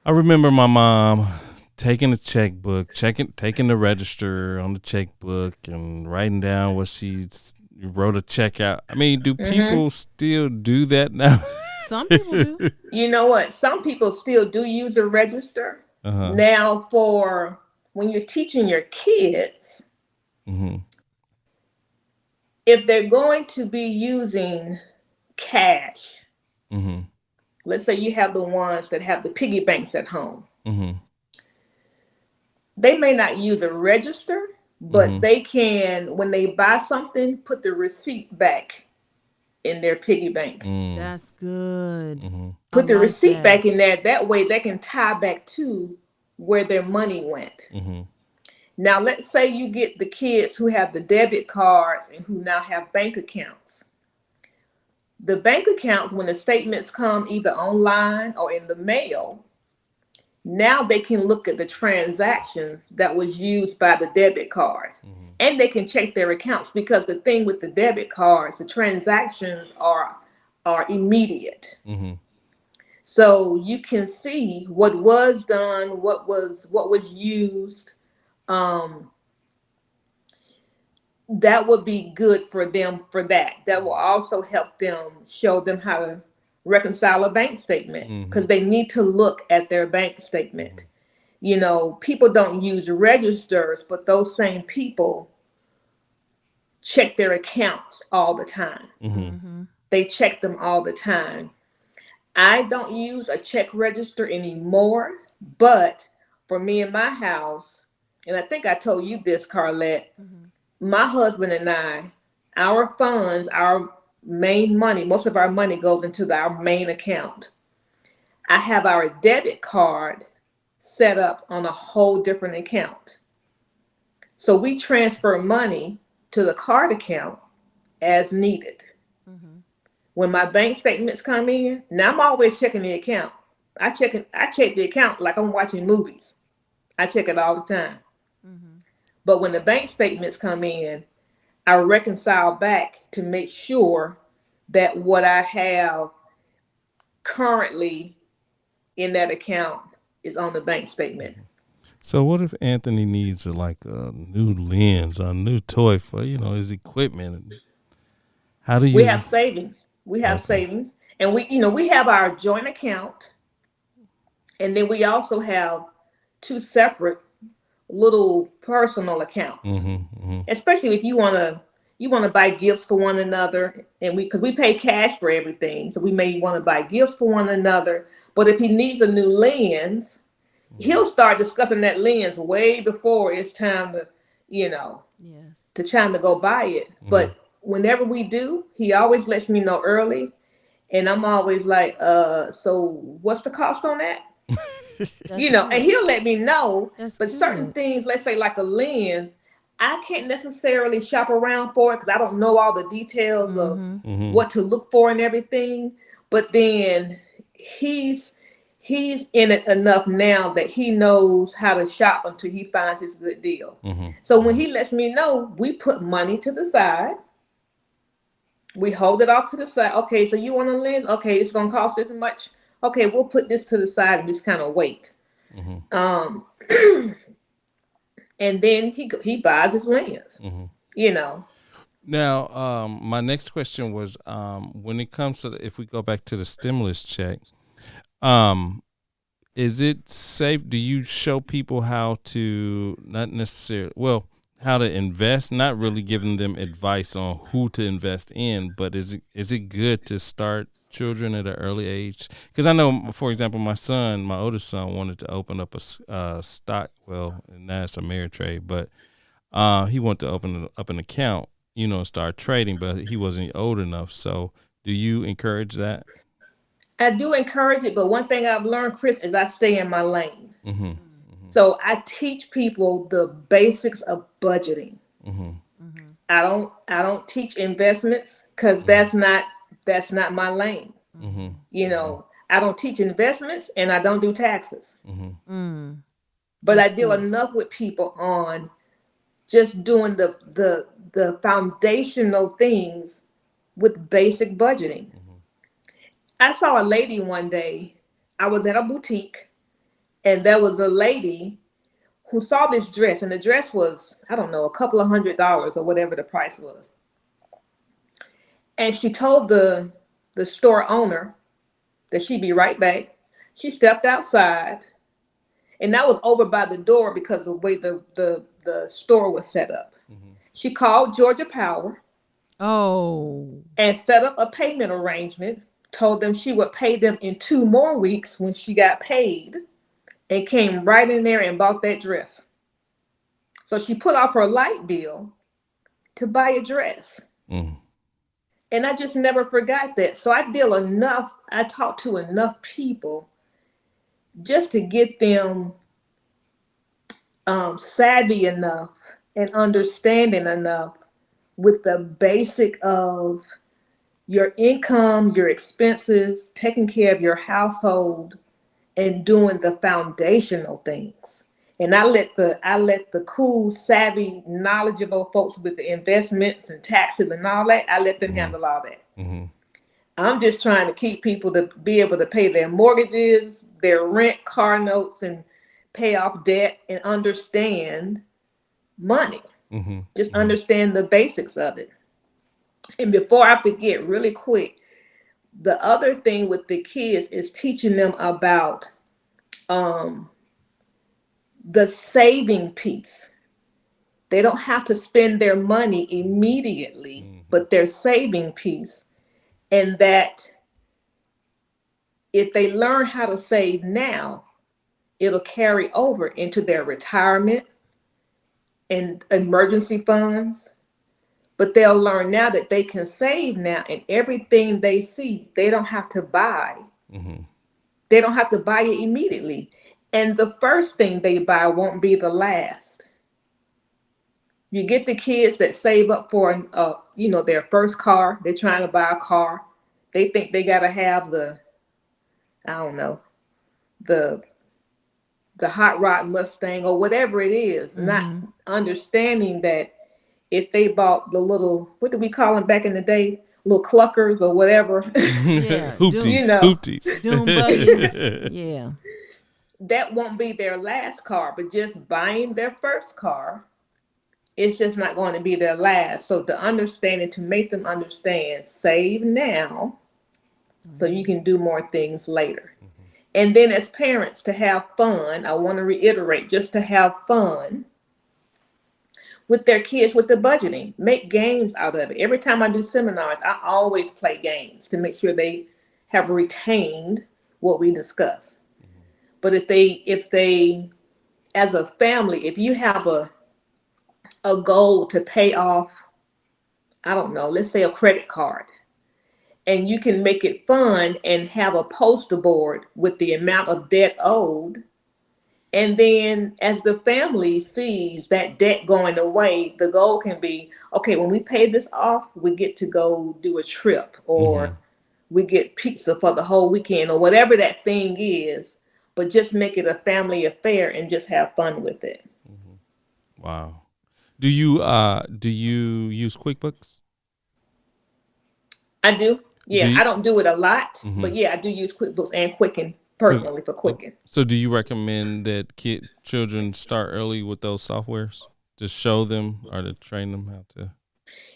I remember my mom taking the checkbook, taking the register on the checkbook and writing down what she wrote a check out. I mean, do people still do that now?
Some people do.
You know what? Some people still do use a register. Now, for when you're teaching your kids, if they're going to be using cash, let's say you have the ones that have the piggy banks at home. They may not use a register, but they can, when they buy something, put the receipt back in their piggy bank.
That's good.
Put the receipt back in there. That way they can tie back to where their money went. Now, let's say you get the kids who have the debit cards and who now have bank accounts. The bank accounts, when the statements come either online or in the mail, now they can look at the transactions that was used by the debit card. And they can check their accounts, because the thing with the debit cards, the transactions are immediate. So you can see what was done, what was used. That would be good for them for that. That will also help them, show them how to reconcile a bank statement, because they need to look at their bank statement. People don't use registers, but those same people check their accounts all the time. They check them all the time. I don't use a check register anymore, but for me in my house, and I think I told you this, Carlette, my husband and I, our funds, our main money, most of our money goes into our main account. I have our debit card set up on a whole different account. So we transfer money to the card account as needed. When my bank statements come in, now I'm always checking the account. I check the account like I'm watching movies. I check it all the time. But when the bank statements come in, I reconcile back to make sure that what I have currently in that account is on the bank statement.
So what if Anthony needs a new lens, a new toy for his equipment? How do you?
We have savings. We have savings, and we have our joint account, and then we also have two separate little personal accounts. Especially if you want to buy gifts for one another, and because we pay cash for everything, so we may want to buy gifts for one another. But if he needs a new lens, he'll start discussing that lens way before it's time to, to time to go buy it. But whenever we do, he always lets me know early, and I'm always like, so what's the cost on that? And he'll let me know. But certain things, let's say like a lens, I can't necessarily shop around for it because I don't know all the details of what to look for and everything. But then he's in it enough now that he knows how to shop until he finds his good deal. So when he lets me know, we put money to the side. We hold it off to the side. Okay, so you want a lens? Okay, it's gonna cost this much. okay, we'll put this to the side and just kind of wait.
Mm-hmm.
Um, and then he buys his lands,
Mm-hmm.
you know.
Now, my next question was, when it comes to if we go back to the stimulus check, um, is it safe? Do you show people how to not necessarily how to invest? Not really giving them advice on who to invest in, but is it good to start children at an early age? Because I know, for example, my oldest son, wanted to open up a stock. Well, and that's a Ameritrade, but he wanted to open up an account, and start trading, but he wasn't old enough. So, do you encourage that?
I do encourage it, but one thing I've learned, Chris, is I stay in my lane.
Mm-hmm. Mm-hmm.
So I teach people the basics of budgeting.
Mm-hmm.
I don't teach investments because that's not my lane.
Mm-hmm.
You know, I don't teach investments and I don't do taxes.
Mm-hmm.
But
That's
I deal
good.
enough with people on just doing the foundational things with basic budgeting. I saw a lady one day. I was at a boutique and there was a lady who saw this dress, and the dress was, I don't know, a couple of $100 or whatever the price was. And she told the store owner that she'd be right back. She stepped outside, and that was over by the door because of the way the store was set up.
Mm-hmm.
She called Georgia Power
Oh,
and set up a payment arrangement, told them she would pay them in 2 more weeks when she got paid, and came right in there and bought that dress. So she put off her light bill to buy a dress.
Mm-hmm.
And I just never forgot that. So I talk to enough people just to get them savvy enough and understanding enough with the basic of your income, your expenses, taking care of your household, and doing the foundational things. And I let the cool, savvy, knowledgeable folks with the investments and taxes and all that, I let them handle all that.
Mm-hmm.
I'm just trying to keep people to be able to pay their mortgages, their rent, car notes, and pay off debt and understand money.
Mm-hmm.
Just understand the basics of it. And before I forget, really quick, the other thing with the kids is teaching them about the saving piece. They don't have to spend their money immediately, but their saving piece. And that if they learn how to save now, it'll carry over into their retirement and emergency funds. But they'll learn now that they can save now, and everything they see, they don't have to buy.
Mm-hmm.
They don't have to buy it immediately. And the first thing they buy won't be the last. You get the kids that save up for, their first car. They're trying to buy a car. They think they got to have I don't know, the hot rod Mustang or whatever it is, not understanding that if they bought the little, what did we call them back in the day? Little cluckers or whatever.
yeah.
Hoopties, hoopties.
Doom buggies. Yeah.
That won't be their last car, but just buying their first car, it's just not going to be their last. So to understand and to make them understand, save now so you can do more things later. And then as parents, to have fun, I want to reiterate, just to have fun with their kids with the budgeting. Make games out of it. Every time I do seminars, I always play games to make sure they have retained what we discuss. But if they, as a family, if you have a goal to pay off, I don't know, let's say a credit card, and you can make it fun and have a poster board with the amount of debt owed. And then as the family sees that debt going away, the goal can be, okay, when we pay this off, we get to go do a trip, or we get pizza for the whole weekend, or whatever that thing is. But just make it a family affair and just have fun with it.
Wow. Do you use QuickBooks?
I do. Yeah, I don't do it a lot,
Mm-hmm.
but yeah, I do use QuickBooks and Quicken personally for Quicken.
So do you recommend that children start early with those softwares to show them or to train them how to?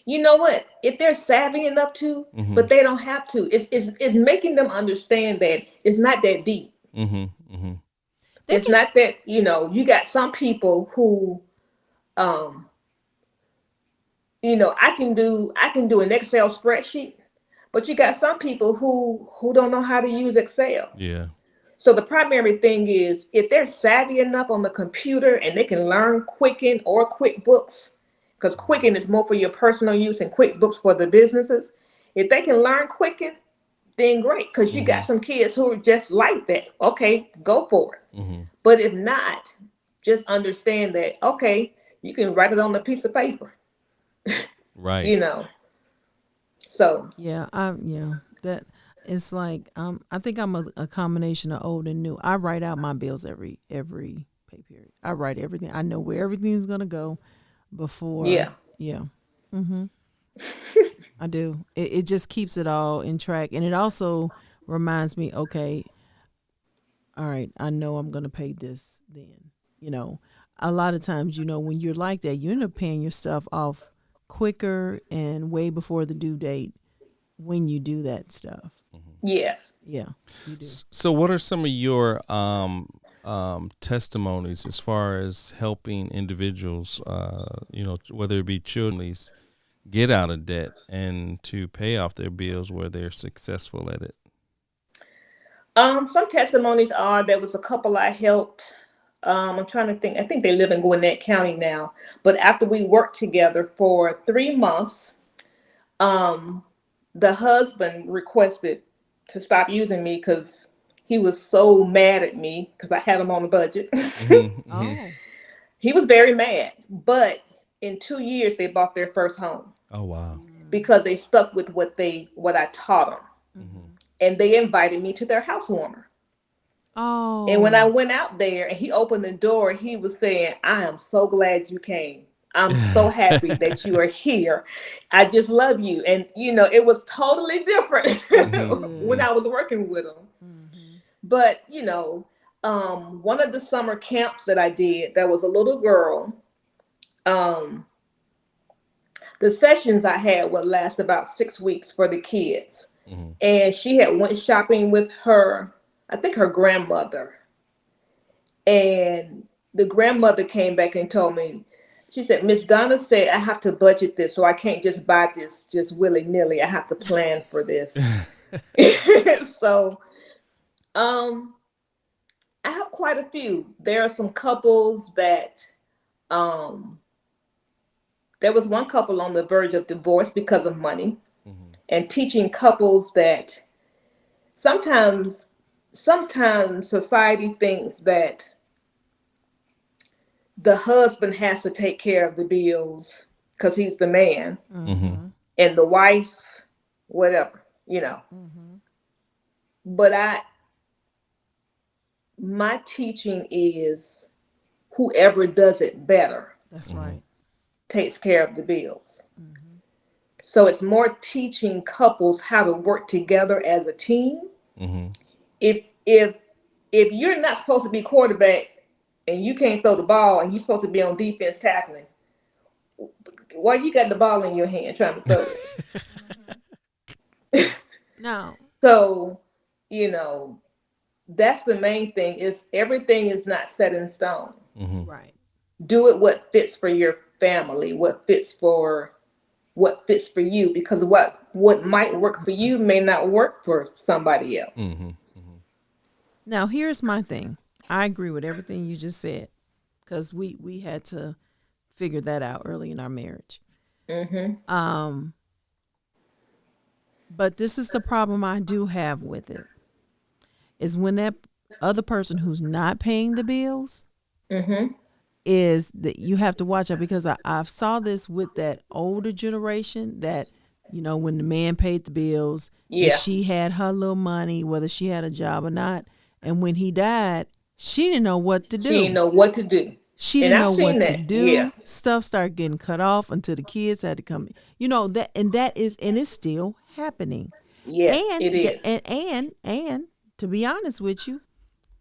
You know what? If they're savvy enough to,
Mm-hmm.
but they don't have to. It's making them understand that it's not that deep.
Mm-hmm. Mm-hmm.
It's not that, you got some people who, I can do an Excel spreadsheet, but you got some people who don't know how to use Excel.
Yeah.
So the primary thing is if they're savvy enough on the computer and they can learn Quicken or QuickBooks, because Quicken is more for your personal use and QuickBooks for the businesses. If they can learn Quicken, then great, because you got some kids who are just like that. Okay, go for it.
Mm-hmm.
But if not, just understand that, okay, you can write it on a piece of paper.
Right.
So.
Yeah, that it's like I think I'm a combination of old and new. I write out my bills every pay period. I write everything. I know where everything's gonna go before.
Yeah.
Mm-hmm. I do. It just keeps it all in track, and it also reminds me, okay, all right, I know I'm gonna pay this then. A lot of times, when you're like that, you end up paying your stuff off quicker and way before the due date when you do that stuff.
Yes.
Yeah, you do.
So what are some of your testimonies as far as helping individuals, whether it be children, get out of debt and to pay off their bills where they're successful at it?
Some testimonies are, there was a couple I helped. I'm trying to think. I think they live in Gwinnett County now. But after we worked together for 3 months, the husband requested to stop using me because he was so mad at me because I had him on a budget.
Mm-hmm.
Oh,
He was very mad. But in 2 years, they bought their first home
Oh, wow.
because they stuck with what I taught them.
Mm-hmm.
And they invited me to their housewarmer.
oh.
And when I went out there and he opened the door, he was saying, I am so glad you came. I'm so happy that you are here. I just love you. And, it was totally different when I was working with him.
Mm-hmm.
But, one of the summer camps that I did, there was a little girl. The sessions I had would last about 6 weeks for the kids.
Mm-hmm.
And she had went shopping with her grandmother. And the grandmother came back and told me, she said, Miss Donna said I have to budget this, so I can't just buy this just willy-nilly. I have to plan for this. So I have quite a few. There are some couples that there was one couple on the verge of divorce because of money. Mm-hmm. And teaching couples that sometimes society thinks that the husband has to take care of the bills because he's the man,
Mm-hmm.
and the wife, whatever,
Mm-hmm.
But my teaching is whoever does it better
That's right.
takes care of the bills.
Mm-hmm.
So it's more teaching couples how to work together as a team.
Mm-hmm.
If you're not supposed to be quarterback and you can't throw the ball and you're supposed to be on defense tackling, why you got the ball in your hand trying to throw it?
No.
So, that's the main thing, is everything is not set in stone.
Mm-hmm.
Right.
Do it what fits for your family, what fits for you, because what might work for you may not work for somebody else.
Mm-hmm. Mm-hmm.
Now, here's my thing. I agree with everything you just said, because we had to figure that out early in our marriage.
Mm-hmm.
But this is the problem I do have with it, is when that other person who's not paying the bills
Mm-hmm.
is that you have to watch out, because I saw this with that older generation that, when the man paid the bills,
Yeah.
and she had her little money, whether she had a job or not. And when he died, she didn't know what to do.
She didn't know what to do.
She didn't know
I've seen
what to
that.
do.
Yeah.
Stuff started getting cut off until the kids had to come. That, and it's still happening.
Yes,
And
it is.
and to be honest with you,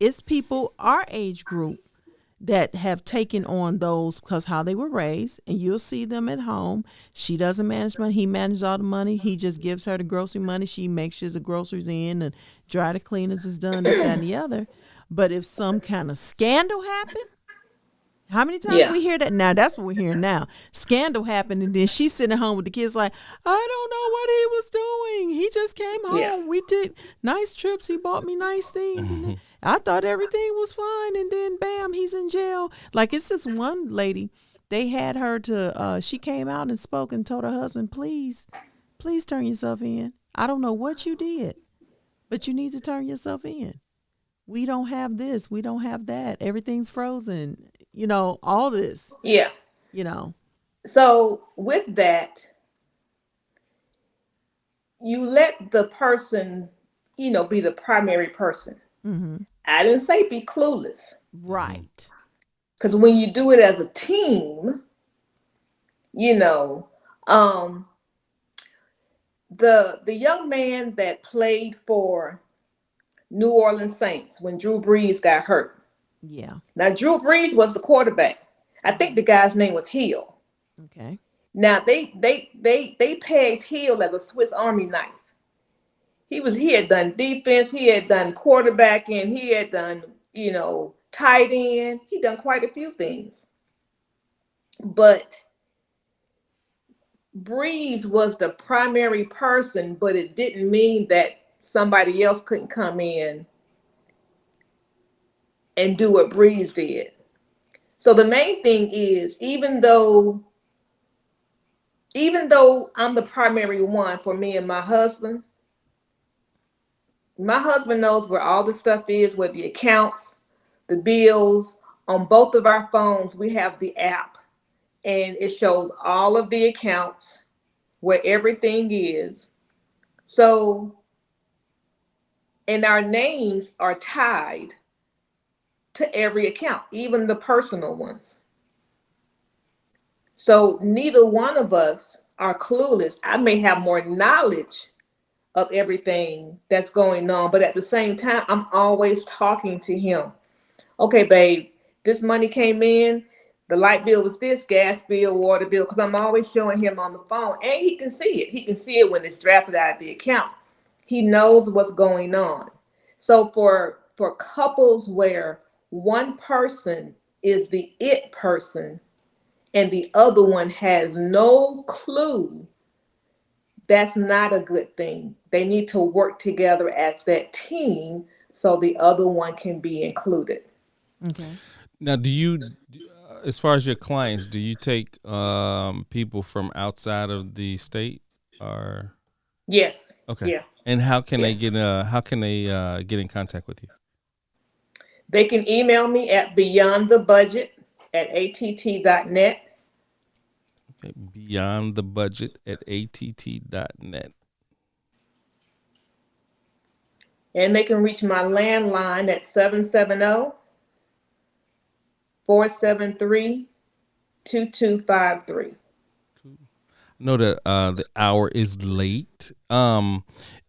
it's people our age group that have taken on those because how they were raised, and you'll see them at home. She doesn't manage money. He manages all the money. He just gives her the grocery money. She makes sure the groceries in and dry the cleaners is done, this, that, and the other. But if some kind of scandal happened, how many times
Yeah.
we hear that? Now that's what we're hearing now. Scandal happened, and then she's sitting at home with the kids like, I don't know what he was doing. He just came home.
Yeah.
We did nice trips. He bought me nice things. And then I thought everything was fine, and then bam, he's in jail. Like it's this one lady, they had her to, she came out and spoke and told her husband, please turn yourself in. I don't know what you did, but you need to turn yourself in. We don't have this. We don't have that. Everything's frozen. You know, all this,
Yeah.
you know.
So with that, you let the person, be the primary person.
Mm-hmm.
I didn't say be clueless.
Right.
Because when you do it as a team, the young man that played for New Orleans Saints when Drew Brees got hurt.
Yeah.
Now Drew Brees was the quarterback. I think the guy's name was Hill.
Okay.
Now they pegged Hill as a Swiss Army knife. He had done defense, he had done quarterbacking, he had done, tight end. He done quite a few things. But Breeze was the primary person, but it didn't mean that somebody else couldn't come in and do what Breeze did. So the main thing is, even though I'm the primary one for me and my husband knows where all the stuff is, where the accounts, the bills. On both of our phones, we have the app, and it shows all of the accounts, where everything is. So, and our names are tied to every account, even the personal ones. So neither one of us are clueless. I may have more knowledge of everything that's going on, but at the same time, I'm always talking to him. Okay, babe, this money came in. The light bill was this, gas bill, water bill, because I'm always showing him on the phone, and he can see it. He can see it when it's drafted out of the account. He knows what's going on. So for couples where one person is the it person and the other one has no clue, that's not a good thing. They need to work together as that team so the other one can be included.
Okay.
Now, do you, as far as your clients, do you take people from outside of the state, or?
Yes.
Okay.
Yeah.
And how can they get get in contact with you?
They can email me at beyondthebudget@att.net.
Okay, beyondthebudget@att.net.
And they can reach my landline at 770-473-2253.
I know that the hour is late.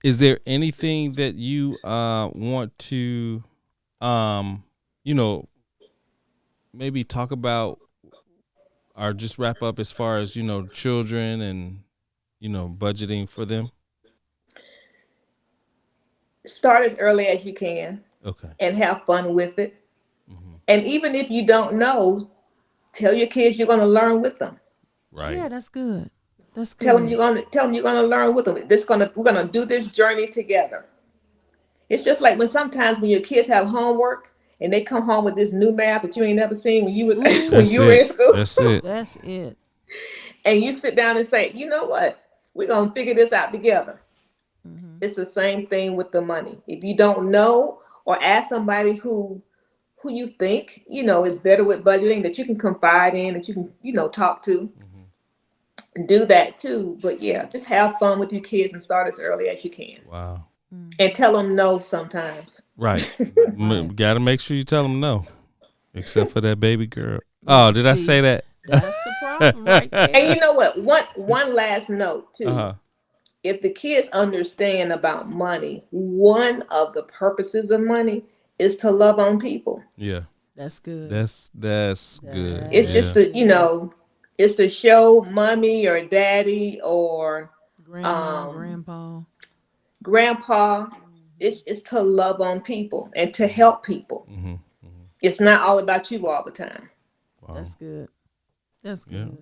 Is there anything that you want to, maybe talk about or just wrap up as far as, children and, budgeting for them?
Start as early as you can.
Okay.
And have fun with it. Mm-hmm. And even if you don't know, tell your kids you're going to learn with them.
Right.
Yeah, that's good. That's good.
Tell them you're going to learn with them. We're going to do this journey together. It's just like when your kids have homework and they come home with this new math that you ain't never seen when you were in school.
That's it.
That's it.
And you sit down and say, you know what? We're going to figure this out together.
Mm-hmm.
It's the same thing with the money. If you don't know, or ask somebody who you think, is better with budgeting, that you can confide in, that you can, talk to, do that too. But yeah, just have fun with your kids and start as early as you can.
Wow.
And tell them no sometimes.
Right. Got to make sure you tell them no, except for that baby girl. Oh, did I say that?
That's the problem right there.
And you know what? One last note too.
Uh-huh.
if the kids understand about money, one of the purposes of money is to love on people.
Yeah.
That's good.
That's good.
It's
Yeah.
it's to, it's to show mommy or daddy or
Grandma,
um
grandpa.
grandpa. It's to love on people and to help people.
Mm-hmm.
It's not all about you all the time.
Wow.
That's good. That's
Yeah.
good.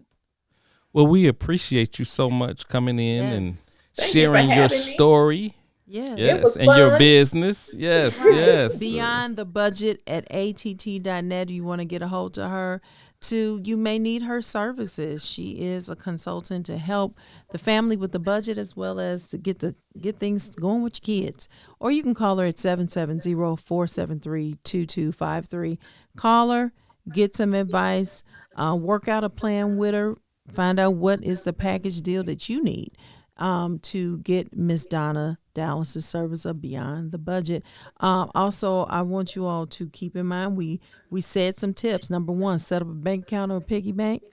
Well, we appreciate you so much coming in and
Yes.
Thank you for
sharing your
having me.
story.
Yes.
Yes,
was
and your
fun.
business. Yes,
Right.
yes.
Beyond the budget at att.net, you want to get a hold of her too. You may need her services. She is a consultant to help the family with the budget as well as to get things going with your kids. Or you can call her at 770-473-2253. Call her, get some advice, work out a plan with her, find out what is the package deal that you need to get Miss Donna Dallas's service of Beyond the Budget. Also, I want you all to keep in mind we said some tips. Number one, set up a bank account or a piggy bank.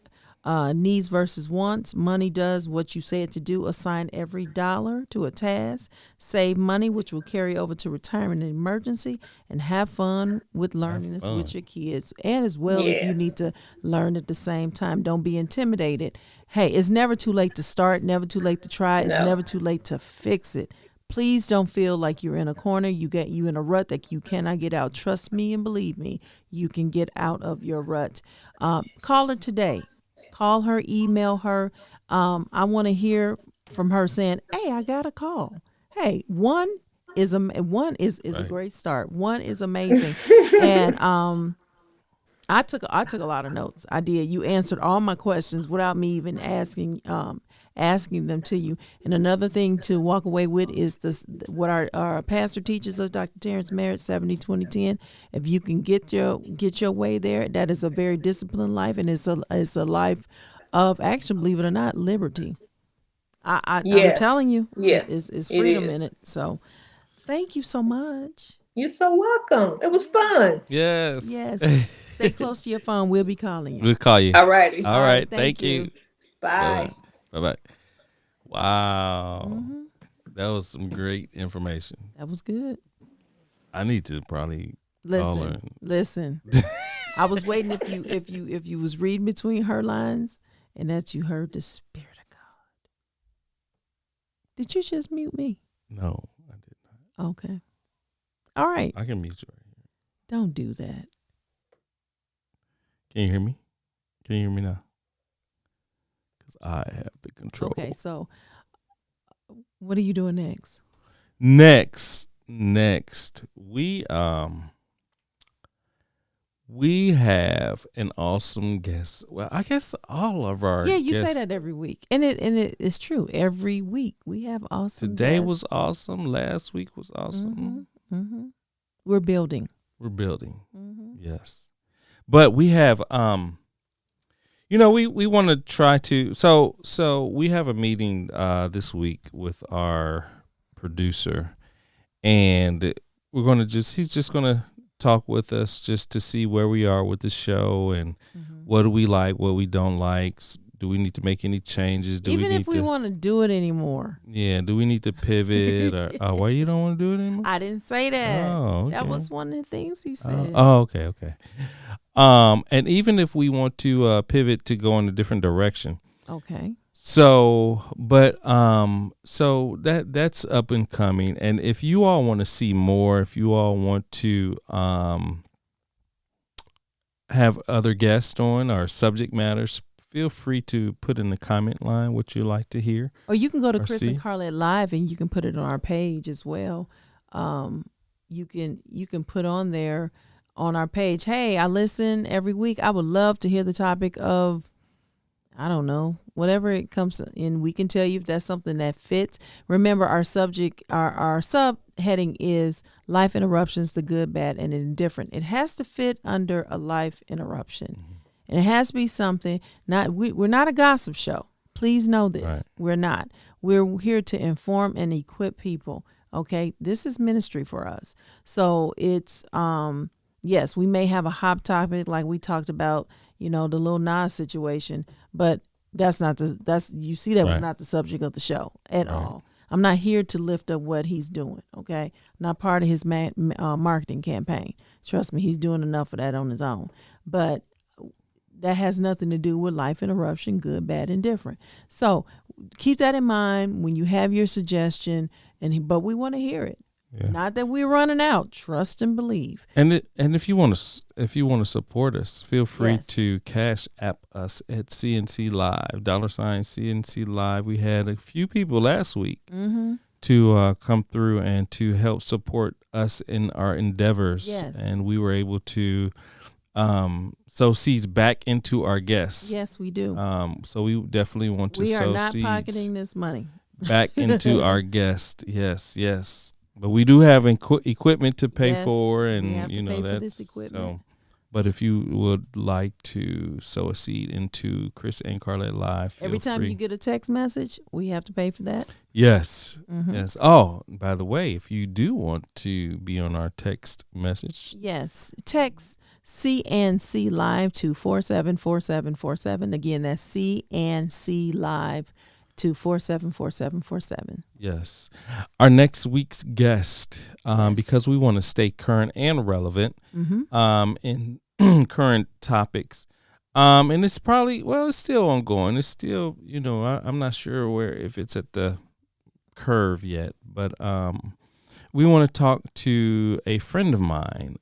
Needs versus wants. Money does what you say it to do. Assign every dollar to a task. Save money, which will carry over to retirement and emergency. And have fun with learning this with your kids. And as well, if you
Yes.
need to learn at the same time, don't be intimidated. Hey, it's never too late to start, never too late to try. It's
No.
never too late to fix it. Please don't feel like you're in a corner. You in a rut that you cannot get out. Trust me and believe me, you can get out of your rut. Call her today. Call her, email her. I want to hear from her saying, "Hey, I got a call." Hey, one is a great start. One is amazing, and I took a lot of notes. I did. You answered all my questions without me even asking them to you. And another thing to walk away with is this: what our pastor teaches us, Dr. Terrence Merritt, 70-20-10. If you can get your way there, that is a very disciplined life, and it's a life of action. Believe it or not, liberty. I'm
Yes.
telling you,
Yeah,
it's
it
freedom
is.
in it. So, thank you so much.
You're so welcome. It was fun.
Yes.
Yes, stay close to your phone. We'll be calling you.
We'll call you.
All righty.
All right.
thank
Thank you.
Bye.
Bye-bye. Wow.
Mm-hmm.
That was some great information.
That was good.
I need to probably call her.
Listen. I was waiting if you was reading between her lines and that you heard the Spirit of God. Did you just mute me?
No, I did not.
Okay. All right.
I can mute you right here.
Don't do that.
Can you hear me? Can you hear me now? Because I have the control.
Okay, so what are you doing next?
Next, we have an awesome guest. Well, I guess all of our
Yeah, you
guests.
say that every week. And it is true. Every week we have awesome
Today
guests.
was awesome. Last week was awesome.
Mm-hmm. We're building.
We're building.
Mm-hmm.
Yes. But we have we want to try to so we have a meeting this week with our producer, and we're going to he's just going to talk with us just to see where we are with the show and what do we like, what we don't like. Do we need to make any changes?
Even if we want to do it anymore.
Yeah, do we need to pivot or why you don't want to do it anymore?
I didn't say that.
Oh, okay.
That was one of the things he said.
Okay. And even if we want to pivot to go in a different direction.
Okay.
So that's up and coming. And if you all want to see more, if you all want to have other guests on or subject matters, feel free to put in the comment line what you like to hear.
Or you can go to
or
Chris
see.
and Carlette Live and you can put it on our page as well. You can put on there on our page, hey, I listen every week. I would love to hear the topic of, I don't know, whatever it comes in. We can tell you if that's something that fits. Remember, our subject, our subheading is life interruptions, the good, bad, and indifferent. It has to fit under a life interruption. And it has to be something, we're not a gossip show. Please know this.
Right.
We're not. We're here to inform and equip people. Okay. This is ministry for us. So it's, yes, we may have a hot topic like we talked about, the Lil Nas situation, but you see that was
Right.
not the subject of the show at
Right.
all. I'm not here to lift up what he's doing. Okay, not part of his marketing campaign. Trust me, he's doing enough of that on his own. But that has nothing to do with Life Interruption, good, bad, and different. So keep that in mind when you have your suggestion. But we want to hear it.
Yeah.
Not that we're running out. Trust and believe.
And if you want to support us, feel free
Yes.
to Cash App us at CNC Live, $CNC Live. We had a few people last week to come through and to help support us in our endeavors.
Yes.
And we were able to sow seeds back into our guests.
Yes, we do.
So we definitely want to
We are
sow
not
seeds
pocketing this money.
back into our guest. Yes. But we do have equipment to pay
Yes,
for,
we
and
have to
you know
pay for
that's
this equipment.
so. But if you would like to sow a seed into Chris and Carlette Live, feel
Every time
free.
you get a text message, we have to pay for that.
Yes.
Mm-hmm.
Yes. Oh, by the way, if you do want to be on our text message,
Yes. Text CNC Live to 474747. Again, that's CNC Live to 474747.
yes. Our next week's guest,
Yes.
because we want to stay current and relevant in current topics. And it's probably, it's still ongoing. It's still, I'm not sure if it's at the curve yet, but we want to talk to a friend of mine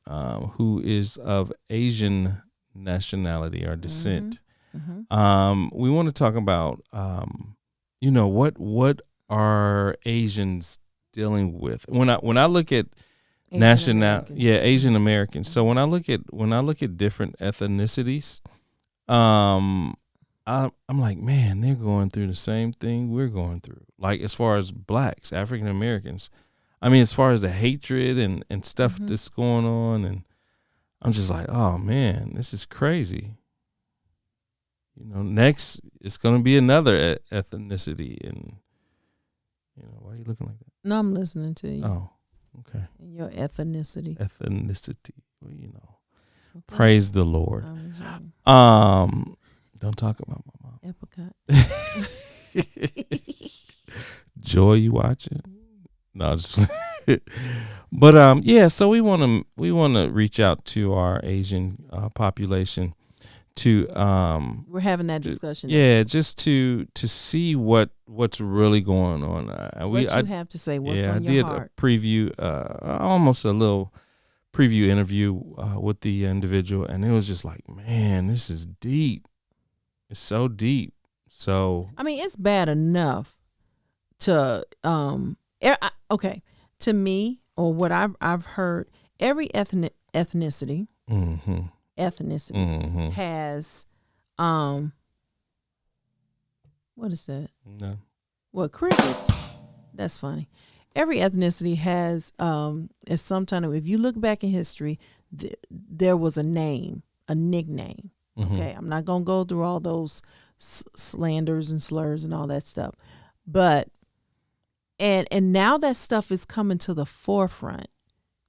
who is of Asian nationality or descent. We want to talk about, what are Asians dealing with? When I look at
Asian Americans.
Asian Americans. So when I look at different ethnicities, I'm like, man, they're going through the same thing we're going through. Like as far as blacks, African Americans, I mean, as far as the hatred and stuff that's going on, and I'm just like, oh man, this is crazy. Next it's going to be another ethnicity, and why are you looking like that?
No, I'm listening to you.
Oh, okay.
And your ethnicity.
Ethnicity. Well,
Okay.
praise the Lord. Don't talk about my mom.
Epcot.
Joy, you watching? No, just but so we want to reach out to our Asian population to
We're having that discussion.
just to see what's really going on.
What you have to say, what's on
I
your
did
heart.
a preview, almost a little preview interview with the individual, and it was just like, man, this is deep. It's so deep. So
I mean, it's bad enough to okay, to me, or what I've heard, every ethnicity has what is that?
no.
Well, crickets. That's funny. Every ethnicity has at some time, if you look back in history, there was a name, a nickname. Okay, I'm not gonna go through all those slanders and slurs and all that stuff, but and now that stuff is coming to the forefront.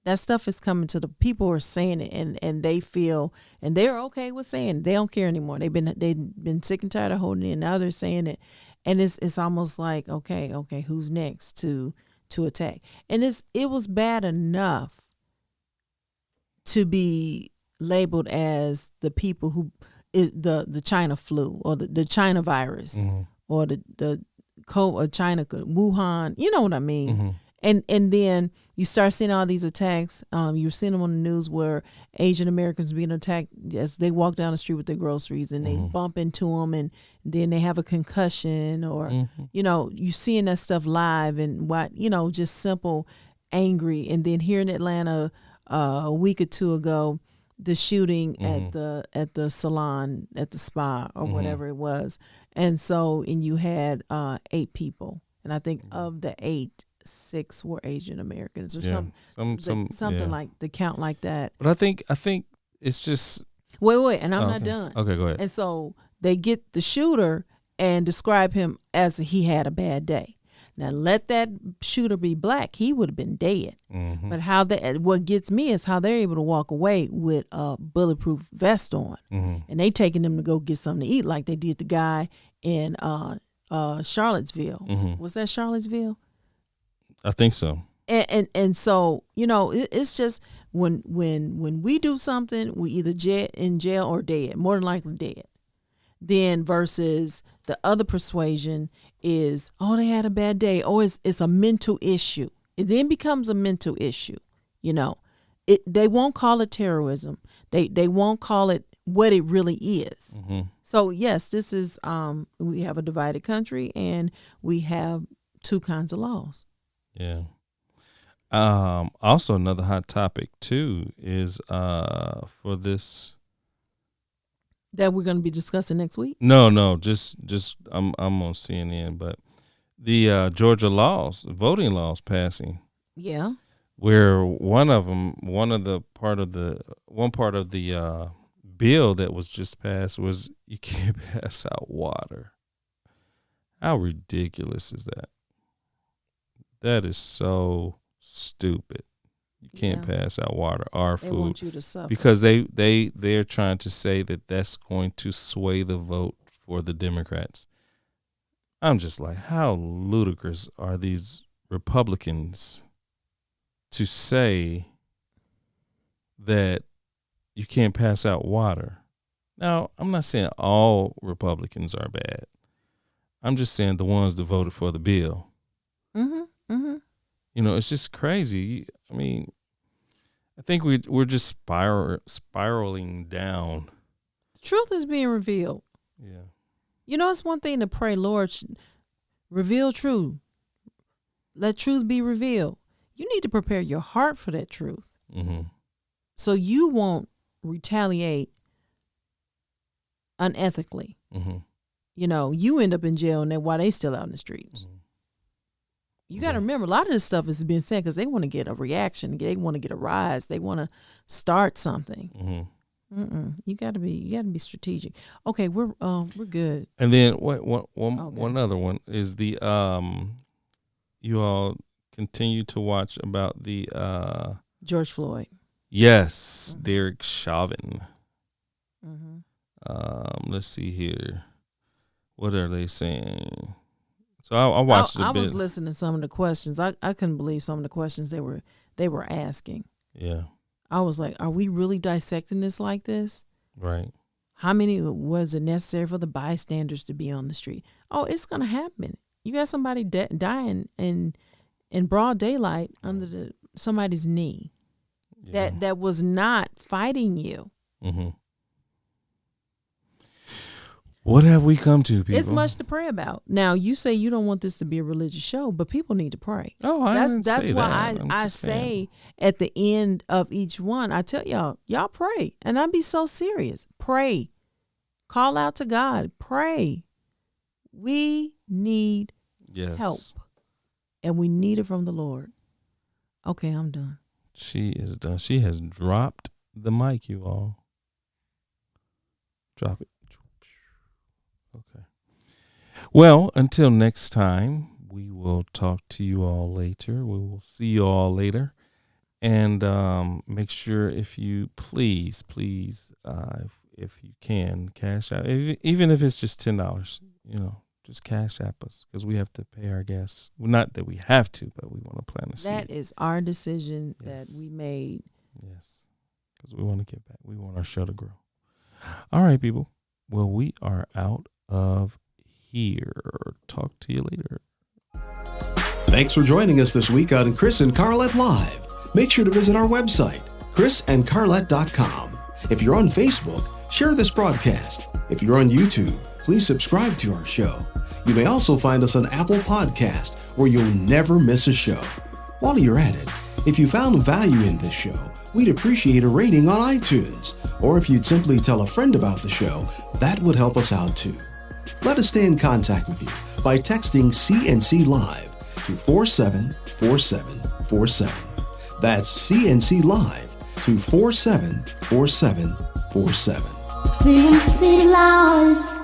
That stuff is coming to the people who are saying it, and they feel, and they're okay with saying it. They don't care anymore. They've been sick and tired of holding it, and now they're saying it, and it's almost like okay, who's next to attack? And it was bad enough to be labeled as the people who is the China flu or the China virus or the China Wuhan. You know what I mean? And then you start seeing all these attacks. You're seeing them on the news where Asian Americans being attacked as they walk down the street with their groceries, and they bump into them, and then they have a concussion, or you seeing that stuff live, and just simple angry. And then here in Atlanta a week or two ago, the shooting at the salon, at the spa, or whatever it was, and you had 8 people, and I think of the 8, 6 were Asian Americans, or something like the count like that.
But I think it's just
wait, and I'm not done.
Okay, go ahead.
And so they get the shooter and describe him as he had a bad day. Now let that shooter be black, he would have been dead. But what gets me is how they're able to walk away with a bulletproof vest on, and they taking them to go get something to eat, like they did the guy in Charlottesville. Was that Charlottesville?
I think so.
And so, it's just when we do something, we either in jail or dead, more than likely dead. Then versus the other persuasion is, oh, they had a bad day. Oh, it's a mental issue. It then becomes a mental issue. They won't call it terrorism. They won't call it what it really is.
Mm-hmm.
So yes, this is we have a divided country and we have two kinds of laws.
Yeah. Also another hot topic too is for this
that we're going to be discussing next week.
No, just I'm on CNN, but the Georgia voting laws passing.
Yeah.
Where one part of the bill that was just passed was you can't pass out water. How ridiculous is that? That is so stupid. You can't pass out water or food.
They want you to suffer.
Because they're trying to say that that's going to sway the vote for the Democrats. I'm just like, how ludicrous are these Republicans to say that you can't pass out water? Now, I'm not saying all Republicans are bad. I'm just saying the ones that voted for the bill.
Mm-hmm. Mm-hmm.
It's just crazy. I mean, I think we're just spiraling down.
Truth is being revealed.
Yeah.
It's one thing to pray, Lord, reveal truth. Let truth be revealed. You need to prepare your heart for that truth.
Mm-hmm.
So you won't retaliate unethically.
Mm-hmm.
You end up in jail and while they still out in the streets.
Mm-hmm.
You got to remember, a lot of this stuff is being said because they want to get a reaction. They want to get a rise. They want to start something.
Mm-hmm.
You got to be strategic. Okay, we're good.
And then one other one is the you all continue to watch about the
George Floyd.
Yes, Derek Chauvin.
Mm-hmm.
Let's see here. What are they saying? So I watched
I
a bit.
was listening to some of the questions. I couldn't believe some of the questions they were asking.
Yeah.
I was like, are we really dissecting this like this?
Right.
How many was it necessary for the bystanders to be on the street? Oh, it's going to happen. You got somebody dying in broad daylight under somebody's knee that was not fighting you.
Mm-hmm. What have we come to, people?
It's much to pray about. Now, you say you don't want this to be a religious show, but people need to pray.
Oh,
that's why I say at the end of each one, I tell y'all pray. And I'd be so serious. Pray. Call out to God. Pray. We need help. And we need it from the Lord. Okay, I'm done.
She is done. She has dropped the mic, you all. Drop it. Okay. Well, until next time, we will talk to you all later. We will see you all later. And make sure if you please, if you can, cash out, even if it's just $10, just cash app us because we have to pay our gas. Well, not that we have to, but we want to plant a seed.
That is our decision that we made.
Yes, because we want to get back. We want our show to grow. All right, people. Well, we are out of here. Talk to you later.
Thanks for joining us this week on Chris and Carlette Live. Make sure to visit our website, chrisandcarlette.com. If you're on Facebook, share this broadcast. If you're on YouTube, please subscribe to our show. You may also find us on Apple Podcast, where you'll never miss a show. While you're at it, if you found value in this show, we'd appreciate a rating on iTunes. Or if you'd simply tell a friend about the show, that would help us out too. Let us stay in contact with you by texting CNC Live to 474747. That's CNC Live to 474747.
CNC Live.